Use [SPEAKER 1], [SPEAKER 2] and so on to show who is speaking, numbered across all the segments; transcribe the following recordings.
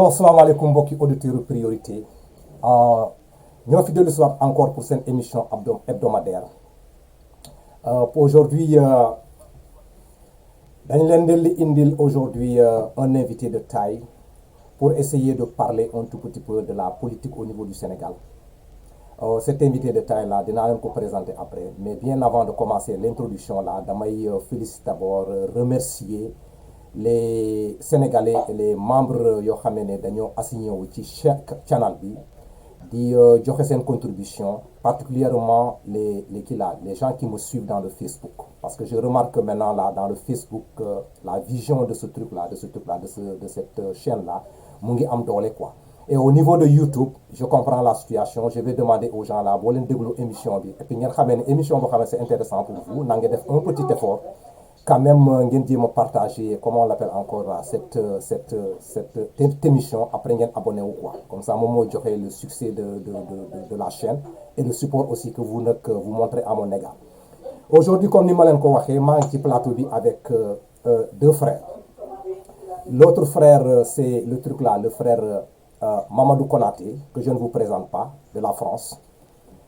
[SPEAKER 1] bon salaamaaleykum mbokki auditeurs priorité ñoo fi dellu si waat encore pour seen émission hebdomadaire pour aujourd'hui dañ leen di indil aujourd'hui un invité de taille pour essayer de parler un tout petit peu de la politique au niveau du Sénégal. Cet invité de taille là dinaa leen ko présenter après, mais bien avant de commencer l'introduction là damay féliciter d'abord remercier les Sénégalais et les membres yoo xam ne dañoo assigné wu ci channel bi di joxe seen contribution, particulièrement les gens qui me suivent dans le Facebook, parce que je remarque que maintenant là dans le Facebook la vision de ce truc là de cette chaîne là mu ngi am doole quoi. Et au niveau de YouTube je comprends la situation, je vais demander aux gens là boo leen déglu émission bi et puis ngeen xamee ne émission boo xam ne c'est intéressant pour vous na ngeen def un petit effort quand même ngeen jéem a partager, comment on l'appelle encore là, cette émission, après ngeen abonné wu quoi, comme ça moom mooy joxe le succès de la chaîne et le support aussi que vous montrez à mon égard. Aujourd'hui comme ni ma leen ko waxee maa ngi ci plateau bi avec deux frères. L'autre frère c'est le truc là, le frère Mamadou Konaté, que je ne vous présente pas, de la France.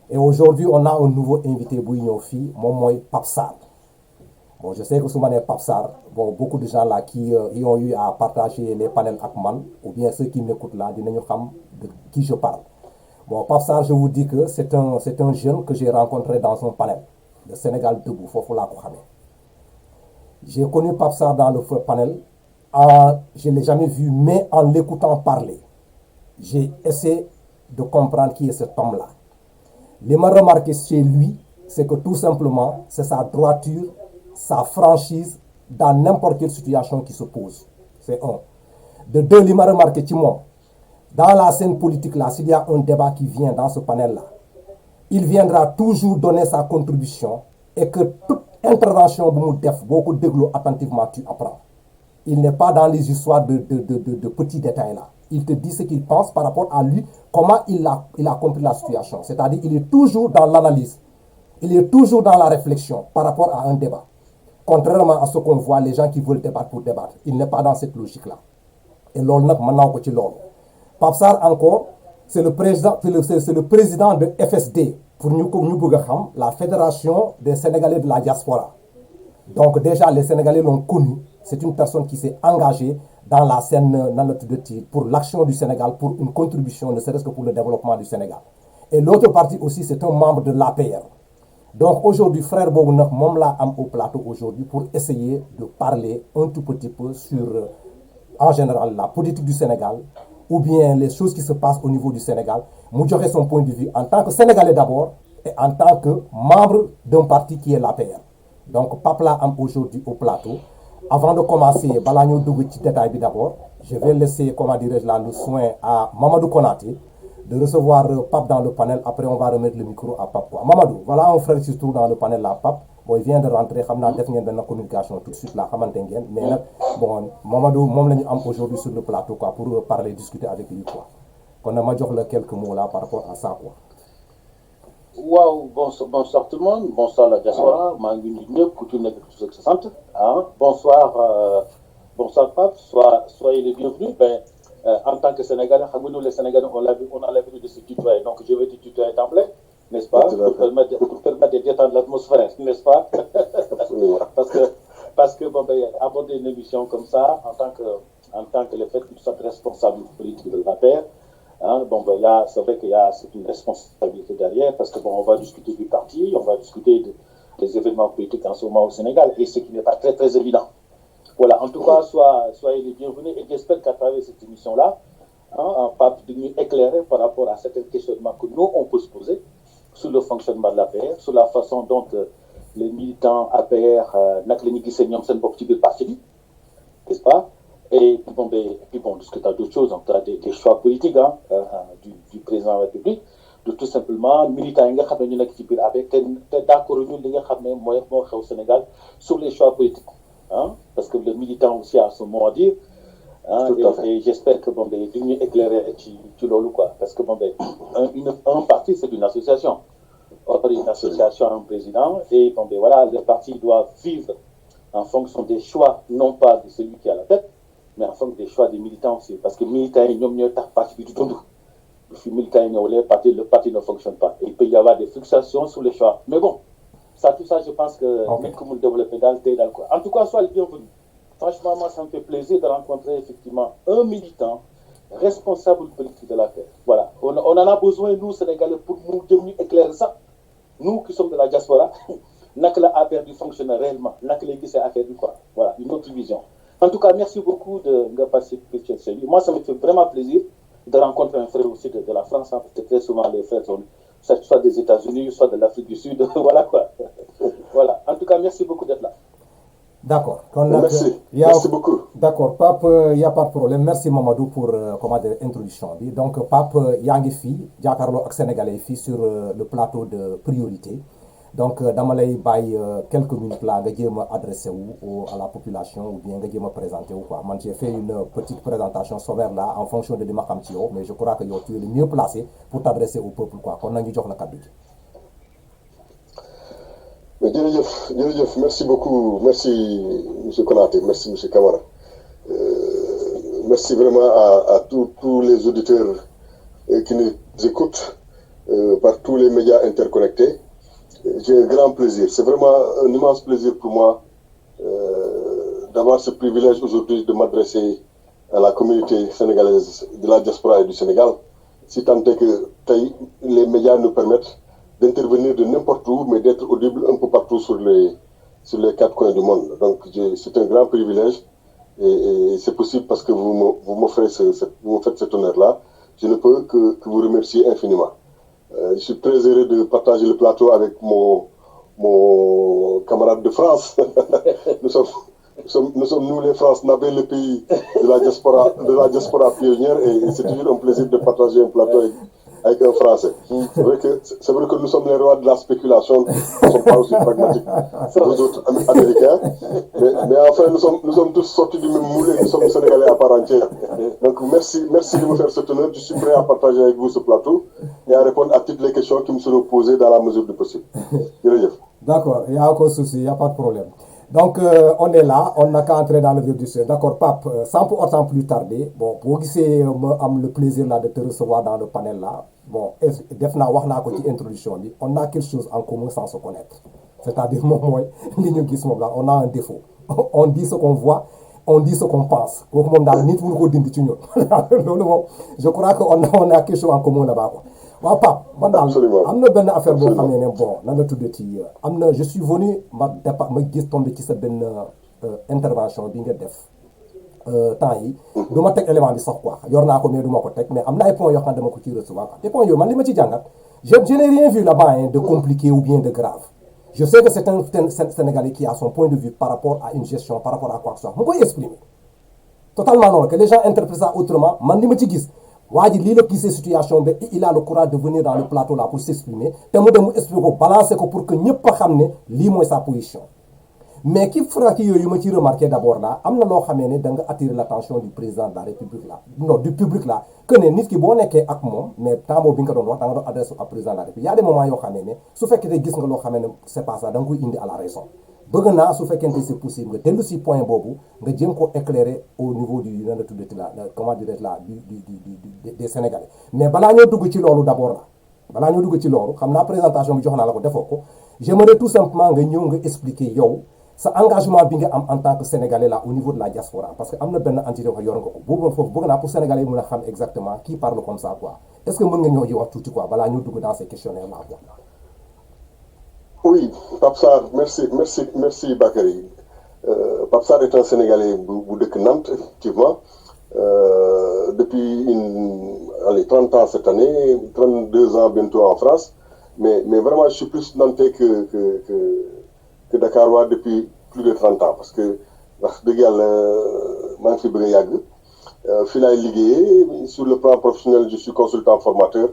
[SPEAKER 1] Et aujourd'hui on a un nouveau invité buy ñëw fii moom mooy Pape Sarr. Bon, je sais que su ma nee Pape Sarr, bon, beaucoup de gens là qui ont eu à partager les panels avec man, ou bien ceux qui m'écoutent là, dinañu xam de qui je parle. Bon, Pape Sarr, je vous dis que c'est un jeune que j'ai rencontré dans un panel, le Sénégal debout, foofu laa ko xamee. J'ai connu Pape Sarr dans le panel, je ne l'ai jamais vu, mais en l'écoutant parler, j'ai essayé de comprendre qui est cet homme-là. Ce que m'a remarqué chez lui, c'est que tout simplement, c'est sa droiture, sa franchise dans n'importe quelle situation qui se pose. C'est un. De deux, il m'a remarqué ci moom, dans la scène politique là, s'il y a un débat qui vient dans ce panel là, il viendra toujours donner sa contribution et que toute intervention bu mu def boo ko déglu attentivement tu apprends. Il n'est pas dans les histoires de petits détails là. Il te dit ce qu'il pense par rapport à lui, comment il a compris la situation. C'est-à-dire il est toujours dans l'analyse, il est toujours dans la réflexion par rapport à un débat. Contrairement à ce qu'on voit, les gens qui veulent débattre pour débattre, il n'est pas dans cette logique-là. Et loolu nag mën naa ko ci loolu. Pape Sarr encore, c'est le président de FSD, pour ñu bëgg a xam, la Fédération des Sénégalais de la diaspora. Donc déjà les Sénégalais l'ont connu, c'est une personne qui s'est engagée dans la scène pour l'action du Sénégal, pour une contribution, ne serait-ce que pour le développement du Sénégal. Et l'autre partie aussi, c'est un membre de l'APR. Donc aujourd'hui frère boobu nag moom laa am au plateau aujourd'hui pour essayer de parler un tout petit peu sur en général la politique du Sénégal ou bien les choses qui se passent au niveau du Sénégal, mu joxe son point de vue en tant que Sénégalais d'abord et en tant que membre d'un parti qui est l'APR. Donc Pape laa am aujourd'hui au plateau. Avant de commencer balaa ñoo dugg ci détail bi d'abord, je vais laisser, comment dirais-je là, le soin à Mamadou Konaté de recevoir Pape dans le panel. Après on va remettre le micro à Pape quoi. Mamadou, voilà un frère qui se trouve dans le panel là, Pape. Bon, il vient de rentrer, xam naa def ngeen benn communication tout de suite là, xamante ngeen, mais nag bon Mamadou moom la ñu am aujourd'hui sur le plateau quoi, pour parler, discuter avec lui quoi. Kon nag ma jox la quelques mots là par rapport à ça quoi.
[SPEAKER 2] Waaw, bonsoir tout le monde, bonsoir la diaspora, maa ngi nuyu ñëpp ku ci nekk tout ce sant. Bonsoir Pape, soyez les bienvenus. En tant que Sénégalais, nous les Sénégalais, on a l'habitude de se tutoyer, donc je vais te tutoyer d'emblée, n'est-ce pas, pour permettre de détendre l'atmosphère, n'est-ce pas? parce que aborder une émission comme ça, en tant que le fait que tu sois responsable politique de la paix, c'est vrai c'est une responsabilité derrière, parce que on va discuter du parti, on va discuter des événements politiques en ce moment au Sénégal, et ce qui n'est pas très très évident. Voilà, en tout cas, soyez les bienvenus et j'espère qu'à travers cette émission-là, Pape de nous éclairer par rapport à certains questionnements que nous, on peut se poser sur le fonctionnement de l'APR, sur la façon dont les militants APR n'ont pas parti, n'est-ce pas? Et puis discuter d'autres choses, en des choix politiques du président de la République, de tout simplement militants avec d'accord au Sénégal sur les choix politiques. Parce que le militant aussi a son mot à dire, et j'espère que nous éclairer quoi, parce que un parti c'est une association, une association a un président et voilà, le parti doit vivre en fonction des choix non pas de celui qui est à la tête mais en fonction des choix des militants aussi. Parce que militants, ils n'ont pas parti du tout. Les militants, le parti ne fonctionne pas. Et il peut y avoir des fluctuations sur les choix. Mais bon, tout ça, je pense que même que vous le développez dans le quoi. En tout cas, sois le bienvenu. Franchement, moi, ça me fait plaisir de rencontrer effectivement un militant responsable politique de la paix. Voilà. On en a besoin, nous, Sénégalais, pour nous devenir éclairer ça. Nous qui sommes de la diaspora, n'a que la affaire du fonctionnaire réellement, n'a que les affaires du quoi. Voilà, une autre vision. En tout cas, merci beaucoup de participer à cette. Moi, ça me fait vraiment plaisir de rencontrer un frère aussi de la France, hein, parce que très souvent les frères sont soit des États-Unis, soit de l'Afrique du Sud, voilà quoi. Voilà. En tout cas, merci beaucoup d'être là.
[SPEAKER 1] D'accord.
[SPEAKER 3] Merci beaucoup.
[SPEAKER 1] D'accord, Pape, il n'y a pas de problème. Merci Mamadou pour l'introduction. Donc, Pape, Yangi Fi, Diakarlo ak Sénégalais Fi sur le plateau de priorité. Donc, dama lay bàyyi quelques minutes là nga jéem a adressé wu à la population ou bien nga jéem a présenté wu quoi. Man j'ai fait une petite présentation sommaire là en fonction de li ma xam ci yow, mais je crois que yow tu es le mieux placé pour t'adresser au peuple quoi. Kon nañu jox la kàddu gi.
[SPEAKER 3] jërëjëf merci beaucoup, merci monsieur Konaté, merci monsieur Camara, merci vraiment à tous les auditeurs qui nous écoutent par tous les médias interconnectés. J'ai un grand plaisir, c'est vraiment un immense plaisir pour moi d'avoir ce privilège aujourd'hui de m'adresser à la communauté sénégalaise de la diaspora et du Sénégal, si tant est que les médias nous permettent d'intervenir de n'importe où, mais d'être audible un peu partout sur les 4 coins du monde. Donc c'est un grand privilège et c'est possible parce que vous me faites cet honneur-là. Je ne peux que vous remercier infiniment. Je suis très heureux de partager le plateau avec mon camarade de France. Nous sommes nous les France, Nabé, le pays de la diaspora pionnière, et c'est toujours un plaisir de partager un plateau avec un Français. C'est vrai que nous sommes les rois de la spéculation, nous ne sommes pas aussi pragmatiques que les autres Américains, mais enfin nous sommes tous sortis du même moule et nous sommes Sénégalais à part entière. Donc merci de me faire cet honneur, je suis prêt à partager avec vous ce plateau et à répondre à toutes les questions qui me seront posées dans la mesure du possible.
[SPEAKER 1] D'accord, il n'y a aucun souci, il n'y a pas de problème. Donc, on est là, on n'a qu'à entrer dans le vif du sujet. D'accord, Pape, sans pour autant plus tarder, bon, pour c'est le plaisir là de te recevoir dans le panel là, bon, introduction, on a quelque chose en commun sans se connaître. C'est-à-dire, on a un défaut. On dit ce qu'on voit, on dit ce qu'on pense. Je crois qu'on a quelque chose en commun là-bas, quoi. waaw Pape man daal am na benn affaire boo xamee ne bon nan la tuddee ci am na je suis venu ma gis tombé ci sa benn intervention bi nga def temps yi du ma teg élément bi sax quoi yor naa ko mais du ma ko teg mais am na ay points yoo xam ne dama ko ci recevoir quoi te points yooyu man li ma ci jàngat je n'ai rien vu là-bas de compliqué ou bien de grave. Je sais que c'est un Sénégalais qui a son point de vue par rapport à une gestion, par rapport à quoi que ce soit mu koy exprimer totalement non que les gens interprètent ça autrement man li ma ci gis waa ji lii la gisee situation bi il a le courage de venir dans le plateau là pour s'exprimer te mu dem mu expliquer ko balancer ko pour que ñëpp a xam ne lii mooy sa position mais ki fera ki yooyu ma ci remarqué d'abord là am na loo xamee ne da nga attirer l'attention du président de la République là non du public là que ne nit ki boo nekkee ak moom mais temps boobu bi nga doon wax da nga doon adresse au président de la République y a des moments yoo xamee ne su fekkee ne gis nga loo xamee ne c'est pas ça da nga koy indi à la raison bëgg naa su fekkente c'est possible nga dellu si point boobu nga jéem ko éclairer au niveau du nan la tuddati la comment dire là des Sénégalais mais balaa ñoo dugg ci loolu d'abord la balaa ñoo dugg ci loolu xam naa présentation bi jox naa la ko defoo ko j'aimerais tout simplement nga ñëw nga expliquer yow sa engagement bi nga am en tant que Sénégalais là au niveau de la diaspora parce que am na benn entité wax yor nga ko boobu foofu bëgg naa pour Sénégalais yi mën a xam exactement qui parle comme ça quoi est-ce que mën nga ñëw ji wax tuuti quoi balaa ñoo dugg dans ces questionnaires là quoi.
[SPEAKER 3] Oui, Pape Sarr, merci Bakary. Pape Sarr est un Sénégalais bu dëkk Nantes, effectivement. Depuis 30 ans cette année, 32 ans bientôt en France. Mais vraiment, je suis plus nantais que Dakarois depuis plus de 30 ans. Parce que, wax dëgg yàlla maa ngi fi bëgg a yàgg. Fi laay liggéeyee sur le plan professionnel, je suis consultant formateur.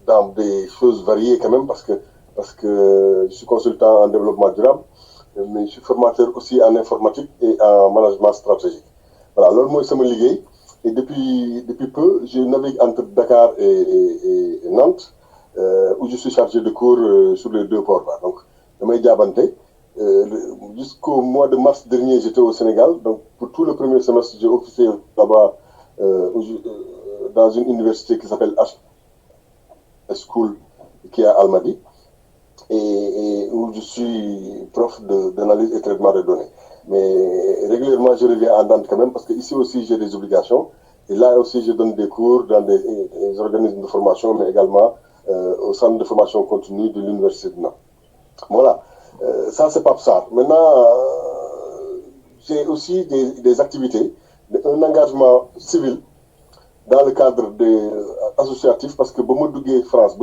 [SPEAKER 3] Dans des choses variées quand même parce que je suis consultant en développement durable mais je suis formateur aussi en informatique et en management stratégique. Voilà, loolu mooy sama liggéey et depuis peu je navigue entre Dakar et Nantes où je suis chargé de cours sur les deux ports là. Donc damay jaabante Jusqu'au mois de mars dernier, j'étais au Sénégal. Donc, pour tout le premier semestre, j'ai officié là-bas dans une université qui s'appelle H School, qui est à Almadi, et où je suis prof d'analyse et traitement de données. Mais régulièrement, je reviens en Nantes quand même, parce qu'ici aussi, j'ai des obligations. Et là aussi, je donne des cours dans des organismes de formation, mais également au centre de formation continue de l'Université de Nantes. Voilà, ça c'est Pape Sarr. Maintenant, j'ai aussi des activités, un engagement civil dans le cadre des associatifs, parce que Bomodougé France,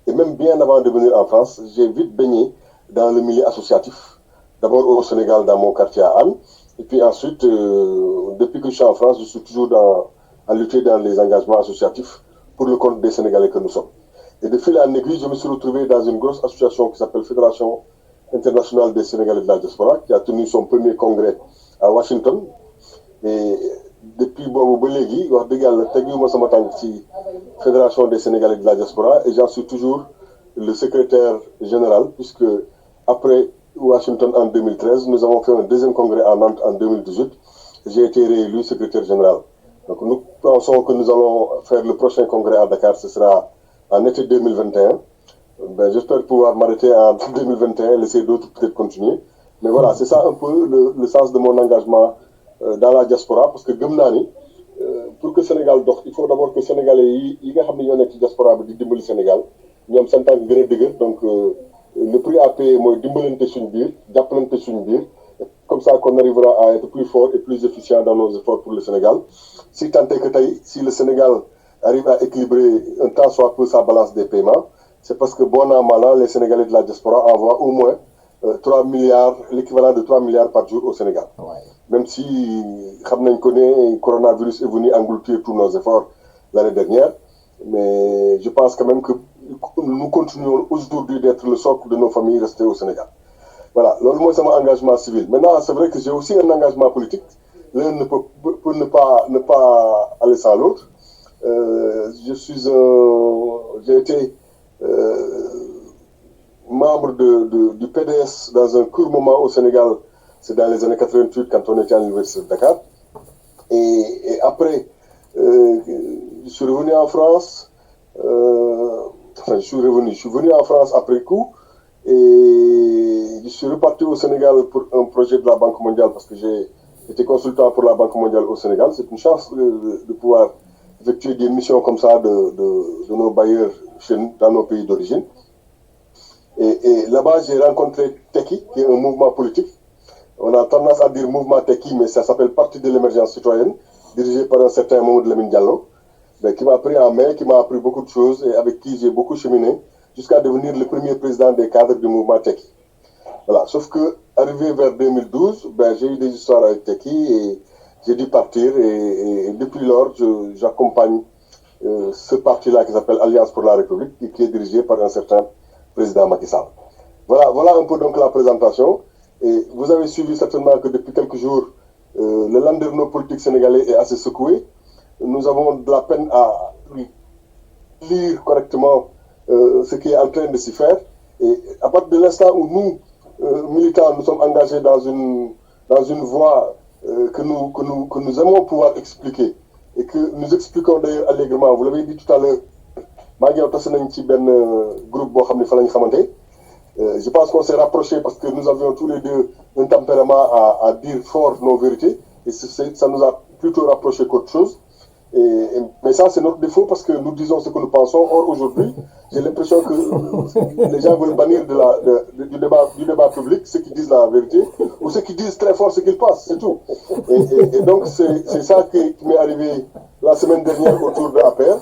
[SPEAKER 3] et même bien avant de venir en France, j'ai vite baigné dans le milieu associatif. D'abord au Sénégal, dans mon quartier à Anne, et puis ensuite, depuis que je suis en France, je suis toujours à lutter dans les engagements associatifs pour le compte des Sénégalais que nous sommes. Et de fil en aiguille, je me suis retrouvé dans une grosse association qui s'appelle Fédération internationale des Sénégalais de la diaspora, qui a tenu son premier congrès à Washington. Et depuis Bobolégui, Fédération des Sénégalais de la diaspora, et j'en suis toujours le secrétaire général, puisque après Washington en 2013, nous avons fait un deuxième congrès à Nantes en 2018. J'ai été réélu secrétaire général. Donc nous pensons que nous allons faire le prochain congrès à Dakar, ce sera en été 2021. Ben, j'espère pouvoir m'arrêter en 2021, laisser d'autres peut-être continuer. Mais voilà, c'est ça un peu le sens de mon engagement dans la diaspora, parce que Gumnani, pour que le Sénégal dox, il faut d'abord que les Sénégalais, ils ont la diaspora di dimbali Sénégal, nous avons 100 ans de donc le prix à payer, c'est dimbalante suñu biir, jàppalante suñu biir, comme ça qu'on arrivera à être plus fort et plus efficient dans nos efforts pour le Sénégal. Si tant est que si le Sénégal arrive à équilibrer un tant soit peu sa balance des paiements, c'est parce que bon an, mal an, les Sénégalais de la diaspora envoient au moins 3 milliards, l'équivalent de 3 milliards par jour au Sénégal. Ouais. Même si le coronavirus est venu engloutir tous nos efforts l'année dernière, mais je pense quand même que nous continuons aujourd'hui d'être le socle de nos familles restées au Sénégal. Voilà, moi c'est mon engagement civil. Maintenant, c'est vrai que j'ai aussi un engagement politique. L'un ne peut ne pas aller sans l'autre. J'ai été membre du PDS dans un court moment au Sénégal, c'est dans les années 88 quand on était à l'université de Dakar. Et après, je suis revenu en France, je suis venu en France après coup, et je suis reparti au Sénégal pour un projet de la Banque mondiale parce que j'ai été consultant pour la Banque mondiale au Sénégal. C'est une chance de pouvoir effectuer des missions comme ça de nos bailleurs dans nos pays d'origine. Et là-bas, j'ai rencontré Teki, qui est un mouvement politique. On a tendance à dire mouvement Teki, mais ça s'appelle Parti de l'émergence citoyenne, dirigé par un certain Mamadou Lamine Diallo, qui m'a pris en main, qui m'a appris beaucoup de choses et avec qui j'ai beaucoup cheminé jusqu'à devenir le premier président des cadres du mouvement Teki. Voilà. Sauf que, arrivé vers 2012, j'ai eu des histoires avec Teki et j'ai dû partir et depuis lors, j'accompagne ce parti-là qui s'appelle Alliance pour la République, qui est dirigé par un certain président Macky Sall. Voilà un peu donc la présentation. Et vous avez suivi certainement que depuis quelques jours, le landerneau politique sénégalais est assez secoué. Nous avons de la peine à lire correctement ce qui est en train de s'y faire. Et à partir de l'instant où nous, militants, nous sommes engagés dans une voie que nous aimons pouvoir expliquer et que nous expliquons d'ailleurs allègrement. Vous l'avez dit tout à l'heure, je pense qu'on s'est rapprochés parce que nous avions tous les deux un tempérament à dire fort nos vérités et ça nous a plutôt rapprochés qu'autre chose. Mais ça, c'est notre défaut parce que nous disons ce que nous pensons. Or, aujourd'hui, j'ai l'impression que les gens veulent bannir du débat public ceux qui disent la vérité ou ceux qui disent très fort ce qu'ils pensent, c'est tout. Et donc, c'est ça qui m'est arrivé la semaine dernière autour de APR,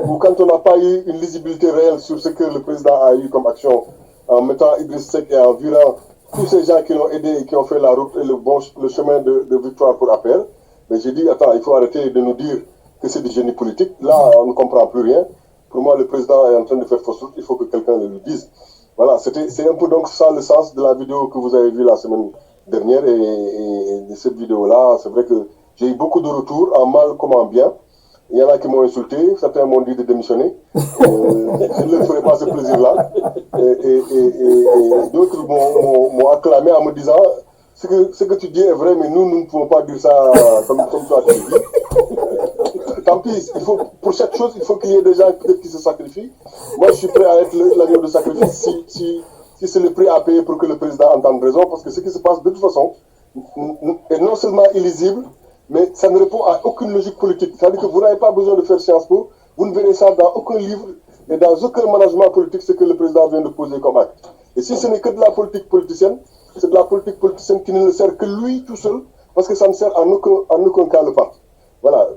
[SPEAKER 3] où quand on n'a pas eu une lisibilité réelle sur ce que le président a eu comme action en mettant Idriss Seck et en virant tous ces gens qui l'ont aidé et qui ont fait la route et le chemin de victoire pour APR, mais j'ai dit, attends, il faut arrêter de nous dire que c'est du génie politique. Là, on ne comprend plus rien. Pour moi, le président est en train de faire fausse route. Il faut que quelqu'un le lui dise. Voilà, c'est un peu donc ça le sens de la vidéo que vous avez vue la semaine dernière. Et de cette vidéo-là, c'est vrai que j'ai eu beaucoup de retours, en mal comme en bien. Il y en a qui m'ont insulté, certains m'ont dit de démissionner. Je ne leur ferai pas ce plaisir-là. Et d'autres m'ont acclamé en me disant ce que tu dis est vrai, mais nous ne pouvons pas dire ça comme toi tu le dis. Tant pis, pour chaque chose, il faut qu'il y ait des gens qui se sacrifient. Moi, je suis prêt à être l'agneau de sacrifice si c'est le prix à payer pour que le président entende raison, parce que ce qui se passe de toute façon est non seulement illisible, mais ça ne répond à aucune logique politique. C'est-à-dire que vous n'avez pas besoin de faire Sciences Po, vous ne verrez ça dans aucun livre et dans aucun management politique, ce que le président vient de poser comme acte. Et si ce n'est que de la politique politicienne, c'est de la politique politicienne qui ne le sert que lui tout seul, parce que ça ne sert en aucun cas le parti. Voilà,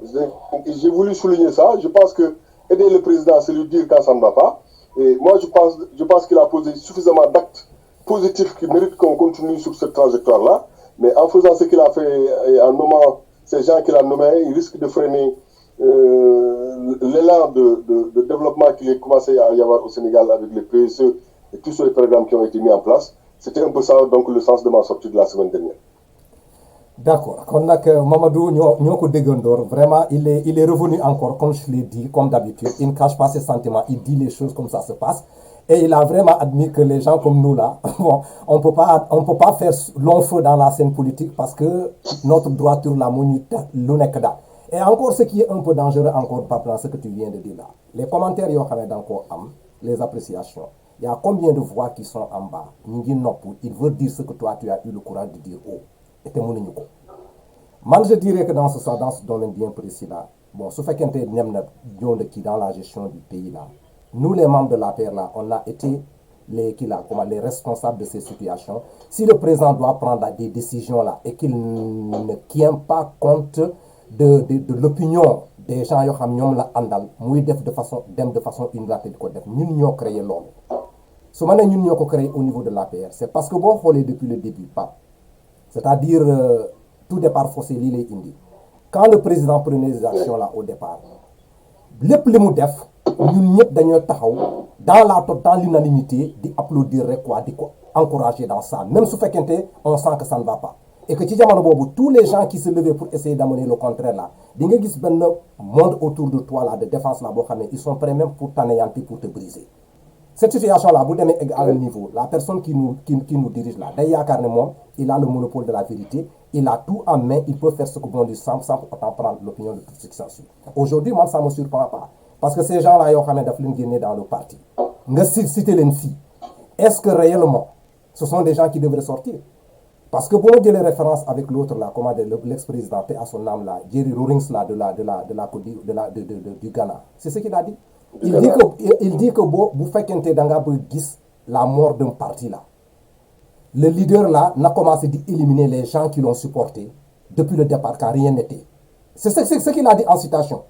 [SPEAKER 3] j'ai voulu souligner ça. Je pense que aider le président, c'est lui dire quand ça ne va pas. Et moi, je pense qu'il a posé suffisamment d'actes positifs qui méritent qu'on continue sur cette trajectoire-là. Mais en faisant ce qu'il a fait et en nommant ces gens qu'il a nommés, il risque de freiner l'élan de développement qu'il est commencé à y avoir au Sénégal avec les PSE et tous ces programmes qui ont été mis en place. C'était un peu ça, donc, le sens de ma sortie de la semaine dernière.
[SPEAKER 1] D'accord. Kon nag Mamadou ñoo ko déggandoor vraiment il est revenu encore comme je l'ai dit comme d'habitude il ne cache pas ses sentiments, il dit les choses comme ça se passe et il a vraiment admis que les gens comme nous là bon on peut pas faire long feu dans la scène politique parce que notre droiture là moo ñu lu nekk daal. Et encore ce qui est un peu dangereux encore par rapport à ce que tu viens de dire là, les commentaires yoo xam ne da nga koo am, les appréciations, il y a combien de voix qui sont en bas ñu ngi nopp, ils veulent dire ce que toi tu as eu le courage de dire haut. Et mënuñu ko man je dirais que dans ce domaine bien précis là bon su fekkente nem na ñëw na kii dans la gestion du pays là nous les membres de l'APR là on a été les responsables de ces situations. Si le président doit prendre des décisions là et qu'il ne tient pas compte de l'opinion des gens yoo xam ñoom la àndal muy def de façon unilatérale ko def ñun ñoo créé loolu su ma ne ñun ñoo ko créé au niveau de l'APR c'est parce que boo xoolee depuis le début pas c'est-à-dire tout départ faussé lii lay indi quand le président prenait des actions là au départ lépp li mu def ñun ñëpp dañoo taxaw dans l'unanimité di applaudir rek quoi di ko encourager dans ça même su fekkente on sent que ça ne va pas et que ci jamono boobu tous les gens qui se levaient pour essayer d'amener le contraire là di nga gis benn monde autour de toi là de défense là boo xam ne ils sont prêts même pour t'anéantir pour te briser. Cette situation-là, bu demee à un niveau, la personne qui nous dirige là, day yaakaar ne moom, il a le monopole de la vérité, il a tout en main, il peut faire ce que bon lui semble sans autant prendre l'opinion de tout ce qui s'ensuit. Aujourd'hui, moi, ça me surprend pas. Parce que ces gens-là, yoo xam ne daf leen génne dans le parti. Nga citer leen fii. Est-ce que réellement, ce sont des gens qui devraient sortir? Parce que pour dire les références avec l'autre là, comment dire, l'ex-président, paix à son âme là, Jerry Rawlings là, du Ghana. C'est ce qu'il a dit. Il dit que bu fekkente da nga bëgg gis la mort d'un parti là le leader là n'a commencé d'éliminer les gens qui l'ont supporté depuis le départ car rien n'était. C'est ce qu'il a dit en citation.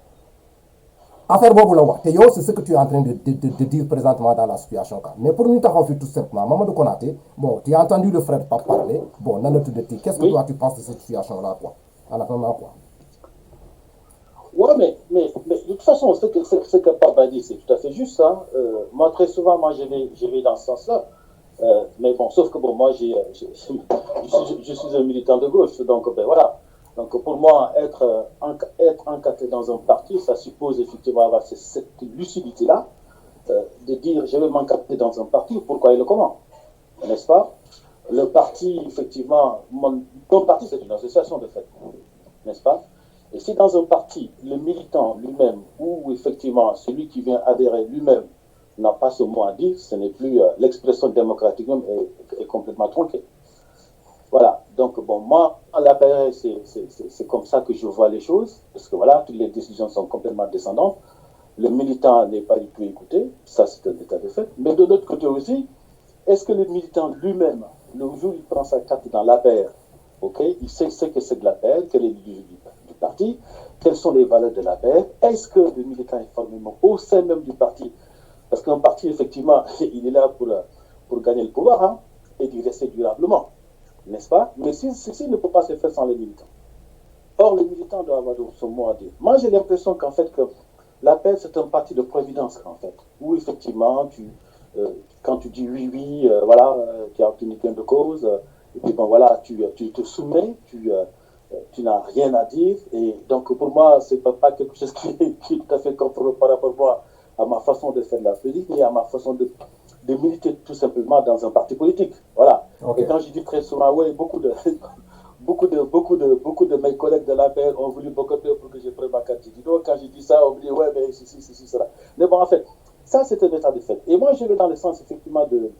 [SPEAKER 1] Affaire boobu la wax te yow c'est ce que tu es en train de dire présentement dans la situation là. Mais pour ñu taxaw fi tout simplement Mamadou Konaté, bon tu as entendu le frère Pape parler, bon nan la tuddati, qu'est-ce que toi tu penses de cette situation là quoi? En attendant quoi?
[SPEAKER 2] Ouais, mais de toute façon, ce que Papa dit, c'est tout à fait juste. Hein. Moi, très souvent, je vais dans ce sens-là. Mais bon, sauf que bon, moi, je suis un militant de gauche. Donc, ben voilà. Donc, pour moi, être encadré dans un parti, ça suppose effectivement avoir cette lucidité-là, de dire, je vais m'encadrer dans un parti, pourquoi et le comment. N'est-ce pas? Le parti, effectivement, mon parti, c'est une association de fait. N'est-ce pas? Et si dans un parti, le militant lui-même, ou effectivement celui qui vient adhérer lui-même, n'a pas ce mot à dire, ce n'est plus l'expression démocratique même est complètement tronquée. Voilà, donc bon, moi, à l'APR, c'est comme ça que je vois les choses, parce que voilà, toutes les décisions sont complètement descendantes. Le militant n'est pas du tout écouté, ça c'est un état de fait. Mais de l'autre côté aussi, est-ce que le militant lui-même, le jour où il prend sa carte dans l'APR, ok, il sait ce que c'est de l'APR, quel est l'idée du parti, quelles sont les valeurs de l'APR, est-ce que le militant est formellement au sein même du parti, parce qu'un parti, effectivement, il est là pour gagner le pouvoir, hein, et d'y rester durablement, n'est-ce pas? Mais ceci ne peut pas se faire sans les militants. Or, les militants doivent avoir son mot à dire. Moi, j'ai l'impression qu'en fait, que l'APR, c'est un parti de providence, en fait, où effectivement, quand tu dis oui, voilà, tu as obtenu gain de cause, et puis bon, voilà, tu te soumets, tu n'as rien à dire. Et donc, pour moi, ce n'est pas quelque chose qui est tout à fait conforme par rapport à ma façon de faire de la politique et à ma façon de militer tout simplement dans un parti politique. Voilà. Okay. Et quand je dis très souvent, oui, beaucoup de mes collègues de l'APR ont voulu boycotter pour que je prenne ma carte d'identité. Donc, quand je dis ça, on me dit, ouais, mais si, cela. Mais bon, en fait, ça, c'est un état de fait. Et moi, je vais dans le sens, effectivement, de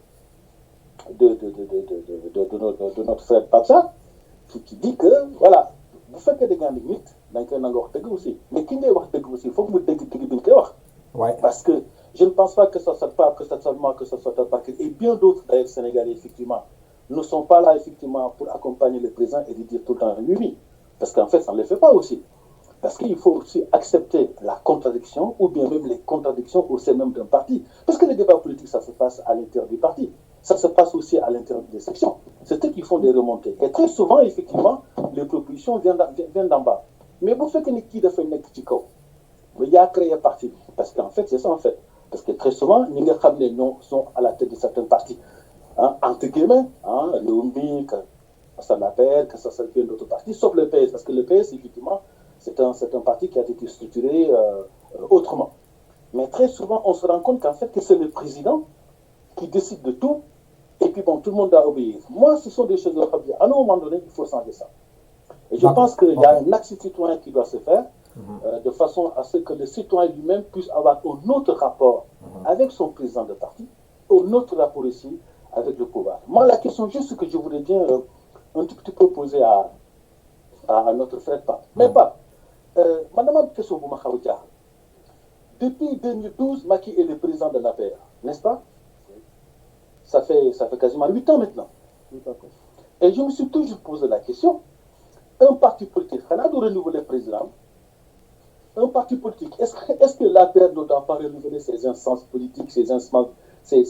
[SPEAKER 2] notre frère Pacha, qui dit que, voilà, vous faites que des grandes limites, donc il y a aussi. Mais qui n'est pas aussi, il faut que vous dites
[SPEAKER 1] ouais.
[SPEAKER 2] Parce que je ne pense pas que ça soit pas, que ça soit moi, que ça soit un paquet. Et bien d'autres, d'ailleurs, Sénégalais, effectivement, ne sont pas là, effectivement, pour accompagner le président et lui dire tout le temps oui. Parce qu'en fait, ça ne le fait pas aussi. Parce qu'il faut aussi accepter la contradiction, ou bien même les contradictions au sein même d'un parti. Parce que les débats politiques, ça se passe à l'intérieur du parti. Ça se passe aussi à l'intérieur des sections. C'est eux qui font des remontées. Et très souvent, effectivement, les propositions viennent d'en bas. Mais vous faites qui fait une critique. Il y a créé un parti. Parce qu'en fait, c'est ça en fait. Parce que très souvent, les gens sont à la tête de certains partis. Hein, entre guillemets, hein, le OMI, que ça l'appelle, que ça vient d'autres partis, sauf le PS. Parce que le PS, effectivement, c'est un parti qui a été structuré autrement. Mais très souvent, on se rend compte qu'en fait, que c'est le président qui décide de tout, et puis bon, tout le monde doit obéir. Moi, ce sont des choses de rabia. À un moment donné, il faut changer ça. Et je pense qu'il y a un axe citoyen qui doit se faire, de façon à ce que le citoyen lui-même puisse avoir un autre rapport avec son président de parti, un autre rapport ici avec le pouvoir. Moi, la question juste que je voudrais bien un tout petit peu poser à notre frère Pape. Mais Pape, madame, question pour Mahaoudia. Depuis 2012, Macky est le président de l'APR, n'est-ce pas? Ça fait quasiment 8 ans maintenant. Et je me suis toujours posé la question, un parti politique, on a de renouveler le président. Un parti politique, est-ce que l'APR ne doit pas renouveler ses instances politiques, ses instances, ceux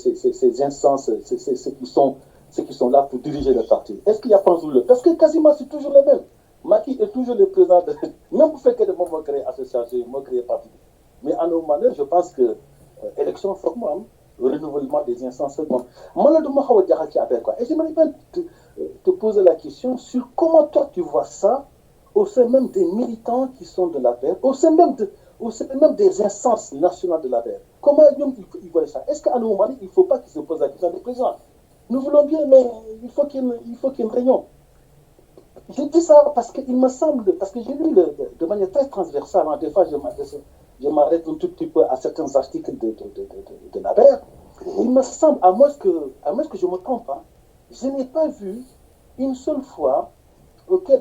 [SPEAKER 2] qui sont là pour diriger le parti? Est-ce qu'il n'y a pas toujours le... Parce que quasiment c'est toujours le même. Macky est toujours le président de... Même pour faire que des moments créer association, créer parti. Mais en un moment donné, je pense que élection formelle, renouvellement des instances formelles. Et j'aimerais bien te poser la question sur comment toi tu vois ça au sein même des militants qui sont de l'APR, au sein même des instances nationales de l'APR. Comment ils voient ça? Est-ce qu'à un moment donné, il ne faut pas qu'ils se posent la question du président? Nous voulons bien, mais il faut qu'il y ait une réunion. Je dis ça parce qu'il me semble, parce que j'ai lu de manière très transversale, hein, des fois je m'arrête un tout petit peu à certains articles de l'APR. Il me semble, à moins que je me trompe, hein, je n'ai pas vu une seule fois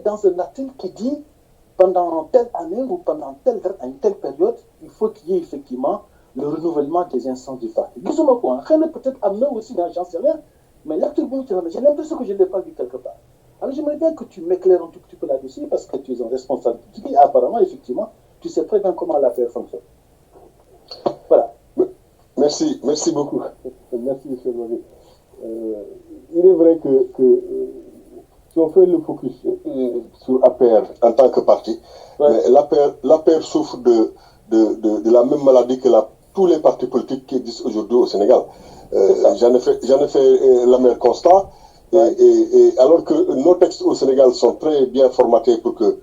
[SPEAKER 2] dans un article qui dit pendant telle année ou pendant une telle période, il faut qu'il y ait effectivement le renouvellement des instances du parti. Disons-moi quoi, rien peut-être amené aussi dans j'en sais rien, mais l'article, j'ai l'impression que je ne l'ai pas vu quelque part. Alors j'aimerais bien que tu m'éclaires un tout petit peu là-dessus parce que tu es un responsable politique et apparemment, effectivement, tu sais très bien comment l'affaire fonctionne. Voilà.
[SPEAKER 3] Merci beaucoup.
[SPEAKER 4] Merci, M. Lové. Il est vrai que si on fait le focus
[SPEAKER 3] sur APR en tant que parti, ouais. L'APR souffre de la même maladie que tous les partis politiques qui existent aujourd'hui au Sénégal. J'en ai fait l'amer constat. Ouais. Et alors que nos textes au Sénégal sont très bien formatés pour qu'il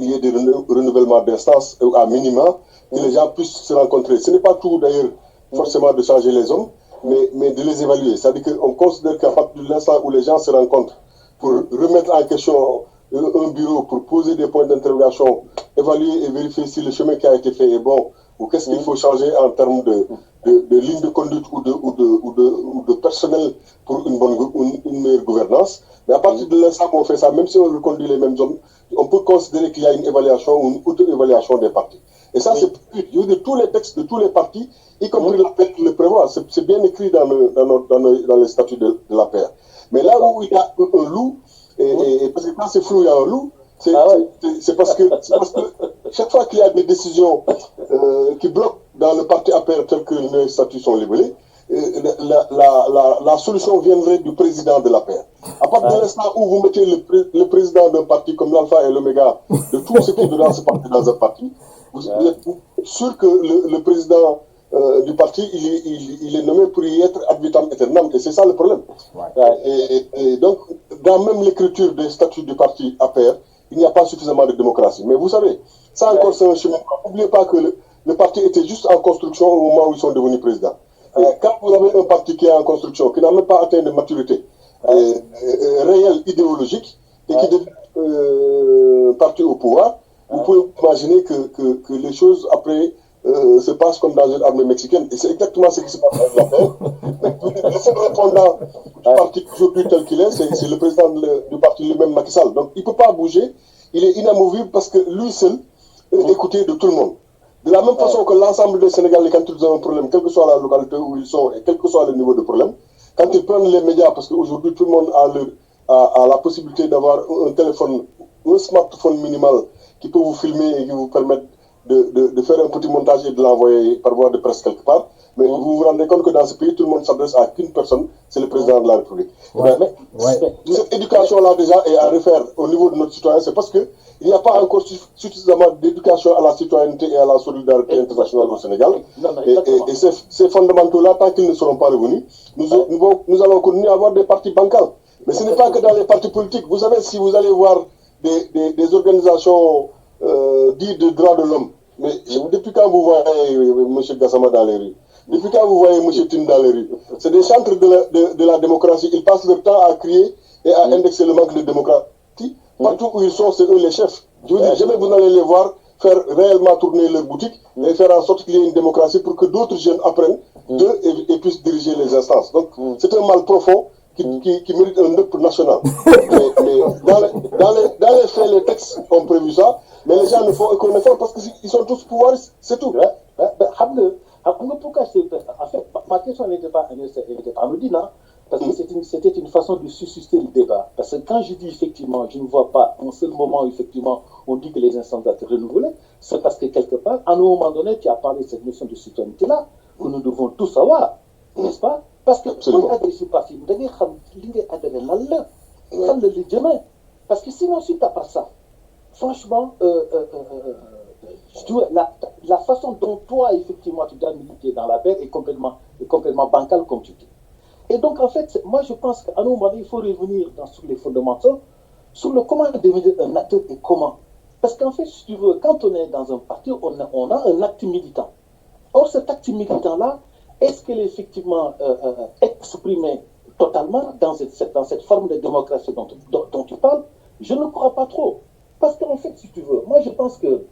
[SPEAKER 3] y ait des renouvellements d'instances à minima, que les gens puissent se rencontrer. Ce n'est pas tout d'ailleurs forcément de changer les hommes, mais de les évaluer. C'est-à-dire qu'on considère qu'à partir de l'instant où les gens se rencontrent pour remettre en question un bureau, pour poser des points d'interrogation, évaluer et vérifier si le chemin qui a été fait est bon, ou qu'est-ce qu'il faut changer en termes de ligne de conduite ou de personnel pour une meilleure gouvernance. Mais à partir de l'instant où on fait ça, même si on reconduit les mêmes hommes, on peut considérer qu'il y a une évaluation ou une auto-évaluation des partis. Et ça, c'est de tous les textes de tous les partis, y compris l'APR le prévoit. C'est bien écrit dans les statuts de l'APR. Mais là où il y a un loup, et parce que quand c'est flou, il y a un loup, c'est parce que chaque fois qu'il y a des décisions qui bloquent dans le parti APR tel que les statuts sont libellés, la solution viendrait du président de l'APR. À partir de l'instant où vous mettez le président d'un parti comme l'alpha et l'oméga de tout ce qui doit se passer dans un parti, vous êtes sûr que le président du parti, il est nommé pour y être ad vitam aeternam, et c'est ça le problème. Ouais. Et donc, dans même l'écriture des statuts du parti APR, il n'y a pas suffisamment de démocratie. Mais vous savez, ça encore c'est un chemin. N'oubliez pas que le parti était juste en construction au moment où ils sont devenus présidents. Quand vous avez un parti qui est en construction, qui n'a même pas atteint de maturité réelle, idéologique, et qui devient parti au pouvoir, vous pouvez imaginer que les choses après se passent comme dans une armée mexicaine. Et c'est exactement ce qui se passe avec la paix. Le seul répondant du parti aujourd'hui tel qu'il est, c'est le président du parti lui-même, Macky Sall. Donc il ne peut pas bouger, il est inamovible parce que lui seul est écouté de tout le monde. De la même façon que l'ensemble des Sénégalais, quand ils ont un problème, quelle que soit la localité où ils sont et quel que soit le niveau de problème, quand ils prennent les médias, parce qu'aujourd'hui tout le monde a la possibilité d'avoir un téléphone, un smartphone minimal qui peut vous filmer et qui vous permettre de faire un petit montage et de l'envoyer par voie de presse quelque part. Mais vous vous rendez compte que dans ce pays, tout le monde s'adresse à qu'une personne, c'est le président de la République. Mais cette éducation-là déjà est à refaire au niveau de notre citoyen, c'est parce qu'il n'y a pas encore suffisamment d'éducation à la citoyenneté et à la solidarité internationale au Sénégal. Et ces fondamentaux-là, tant qu'ils ne seront pas revenus, nous allons continuer à avoir des partis bancals. Mais ce n'est pas que dans les partis politiques. Vous savez, si vous allez voir des organisations dites de droits de l'homme, mais depuis quand vous voyez M. Gassama dans les rues, depuis quand vous voyez M. Tine dans les rues, c'est des chantres de la démocratie. Ils passent leur temps à crier et à indexer le manque de démocratie. Partout où ils sont, c'est eux les chefs. Je veux dire, jamais vous n'allez les voir faire réellement tourner leur boutique et faire en sorte qu'il y ait une démocratie pour que d'autres jeunes apprennent d'eux et puissent diriger les instances. Donc, c'est un mal profond qui mérite un neutre national. Mais dans les faits, les textes ont prévu ça, mais les gens ne font aucun effort parce qu'ils sont tous pouvoiristes, c'est tout.
[SPEAKER 2] Pourquoi en fait, ma question n'était pas anodine, hein, parce que c'était une façon de susciter le débat. Parce que quand je dis effectivement, je ne vois pas un seul moment où effectivement on dit que les instances doivent être renouvelées, c'est parce que quelque part, à un moment donné, tu as parlé de cette notion de citoyenneté-là, que nous devons tous avoir, n'est-ce pas? Parce que pour adresser parti, vous devez adhérer là, le demain. Parce que sinon, si tu n'as pas ça, franchement, la façon dont toi, effectivement, tu dois militer dans la paix est complètement bancale, comme tu dis. Et donc, en fait, moi, je pense qu'à un moment donné, il faut revenir sur les fondamentaux, sur le comment devenir un acteur et comment. Parce qu'en fait, si tu veux, quand on est dans un parti, on a un acte militant. Or, cet acte militant-là, est-ce qu'il est effectivement exprimé totalement dans cette forme de démocratie dont tu parles? Je ne crois pas trop. Parce qu'en fait, si tu veux, moi, je pense que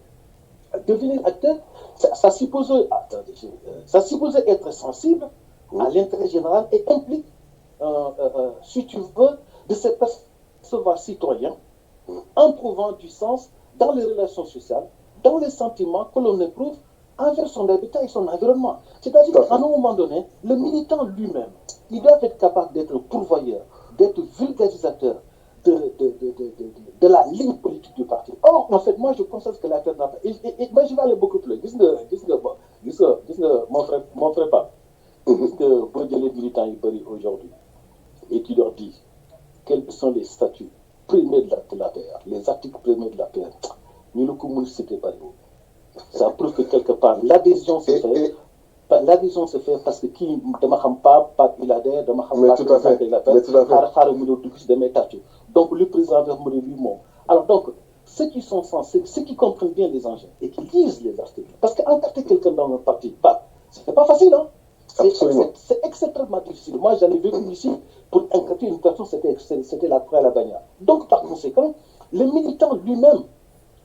[SPEAKER 2] devenir acteur, ça supposait être sensible à l'intérêt général et implique, si tu veux, de se percevoir citoyen en trouvant du sens dans les relations sociales, dans les sentiments que l'on éprouve envers son habitat et son environnement. C'est-à-dire qu'à un moment donné, le militant lui-même, il doit être capable d'être pourvoyeur, d'être vulgarisateur de la ligne politique du parti. Or, en fait, moi, je constate que l'affaire n'a pas... Moi, je vais aller beaucoup plus. Mon frère Pape, pour les militants aujourd'hui, et tu leur dis quels sont les statuts premiers de la PR, les articles premiers de la PR, nous le commun, c'était pas beau. Ça prouve que quelque part, l'adhésion se fait. L'adhésion se fait parce que qui ne m'a pas il adhère, de m'a pas il adhère, donc le président va mourir lui-même. Alors donc, ceux qui sont censés, ceux qui comprennent bien les enjeux et qui lisent les articles, parce qu'encadrer quelqu'un dans un parti, c'est pas facile, hein. C'est extrêmement difficile. Moi, j'en ai vécu ici, pour encadrer une personne, c'était la croix à la bannière. Donc, par conséquent, le militant lui-même,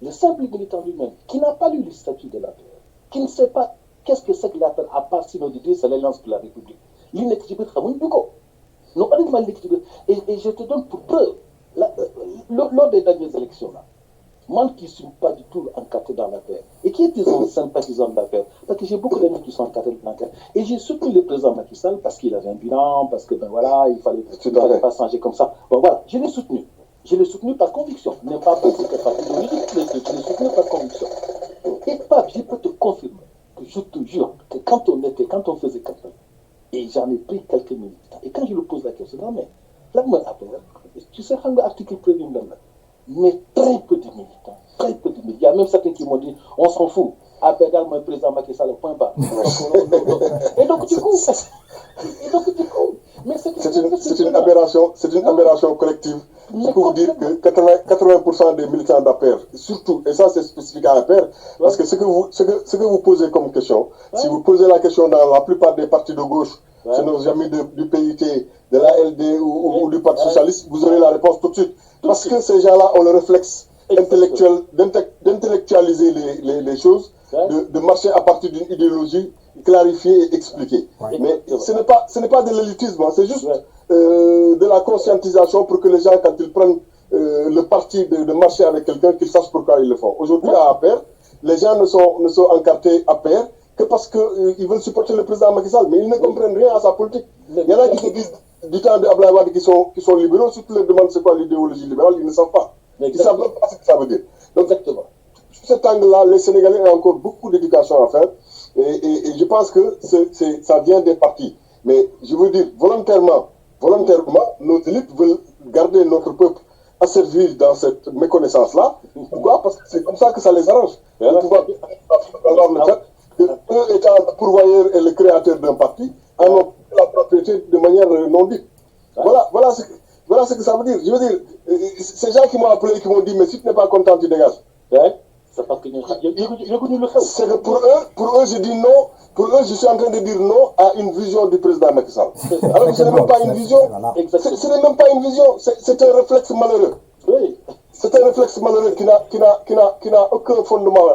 [SPEAKER 2] le simple militant lui-même, qui n'a pas lu le statut de la paix, qui ne sait pas qu'est-ce que c'est que l'appel, à part sinon de dire c'est l'alliance pour la République. L'inéquilibre, non, et je te donne pour preuve, lors des dernières élections, là, moi qui ne suis pas du tout encadré dans la paix, et qui est un sympathisant de la paix, parce que j'ai beaucoup d'amis qui sont encadrés dans la paix, et j'ai soutenu le président Macky Sall parce qu'il avait un bilan, parce que ben voilà, il fallait pas changer comme ça. Bon voilà, je l'ai soutenu. Je l'ai soutenu par conviction, même pas parce que c'était pas idéologique, mais je l'ai soutenu par conviction. Et Pape, je peux te confirmer, que je te jure, que quand on faisait campagne, et j'en ai pris quelques militants, et quand je lui pose la question, non mais, là, moi, après, tu sais, l'article prévu, mais très peu de militants, très peu de militants. Il y a même certains qui m'ont dit, on s'en fout, après le président Macky Sall, point bas. Et donc, du coup, mais
[SPEAKER 3] c'est une aberration collective je peux vous dire que 80% des militants d'APR, surtout, et ça c'est spécifique à APR, parce que ce que vous posez comme question, si vous posez la question dans la plupart des partis de gauche, chez nos amis du PIT, de la LD ou du Parti Socialiste, vous aurez la réponse tout de suite. Parce que ces gens-là ont le réflexe intellectuel d'intellectualiser les choses, de marcher à partir d'une idéologie clarifiée et expliquée. Mais ce n'est pas de l'élitisme, hein, c'est juste de la conscientisation pour que les gens, quand ils prennent le parti de marcher avec quelqu'un, qu'ils sachent pourquoi ils le font. Aujourd'hui, à APR, les gens ne sont encartés APR que parce qu'ils veulent supporter le président Macky Sall, mais ils ne comprennent rien à sa politique. Il y en a qui se disent du temps de Abdoulaye Wade qui sont libéraux, si tu leur demandes c'est quoi l'idéologie libérale, ils ne savent pas. Ils ne savent même pas ce que ça veut dire. Donc, exactement. Sur cet angle-là, les Sénégalais ont encore beaucoup d'éducation à faire, et je pense que ça vient des partis. Mais je veux dire, volontairement, nos élites veulent garder notre peuple asservi dans cette méconnaissance-là. Pourquoi? Parce que c'est comme ça que ça les arrange. Et le pouvoir avoir le fait que eux étant le pourvoyeur et le créateur d'un parti, en ont la propriété de manière non dite. Voilà ce que ça veut dire. Je veux dire, ces gens qui m'ont appelé, qui m'ont dit, mais si tu n'es pas content, tu dégages.
[SPEAKER 2] C'est parce que j'ai connu le fait.
[SPEAKER 3] C'est que pour eux, je dis non. Pour eux, je suis en train de dire non à une vision du président Macky Sall. Alors que ce n'est même pas une vision. Ce n'est même pas une vision. C'est un réflexe malheureux. Oui. C'est un réflexe malheureux qui n'a aucun fondement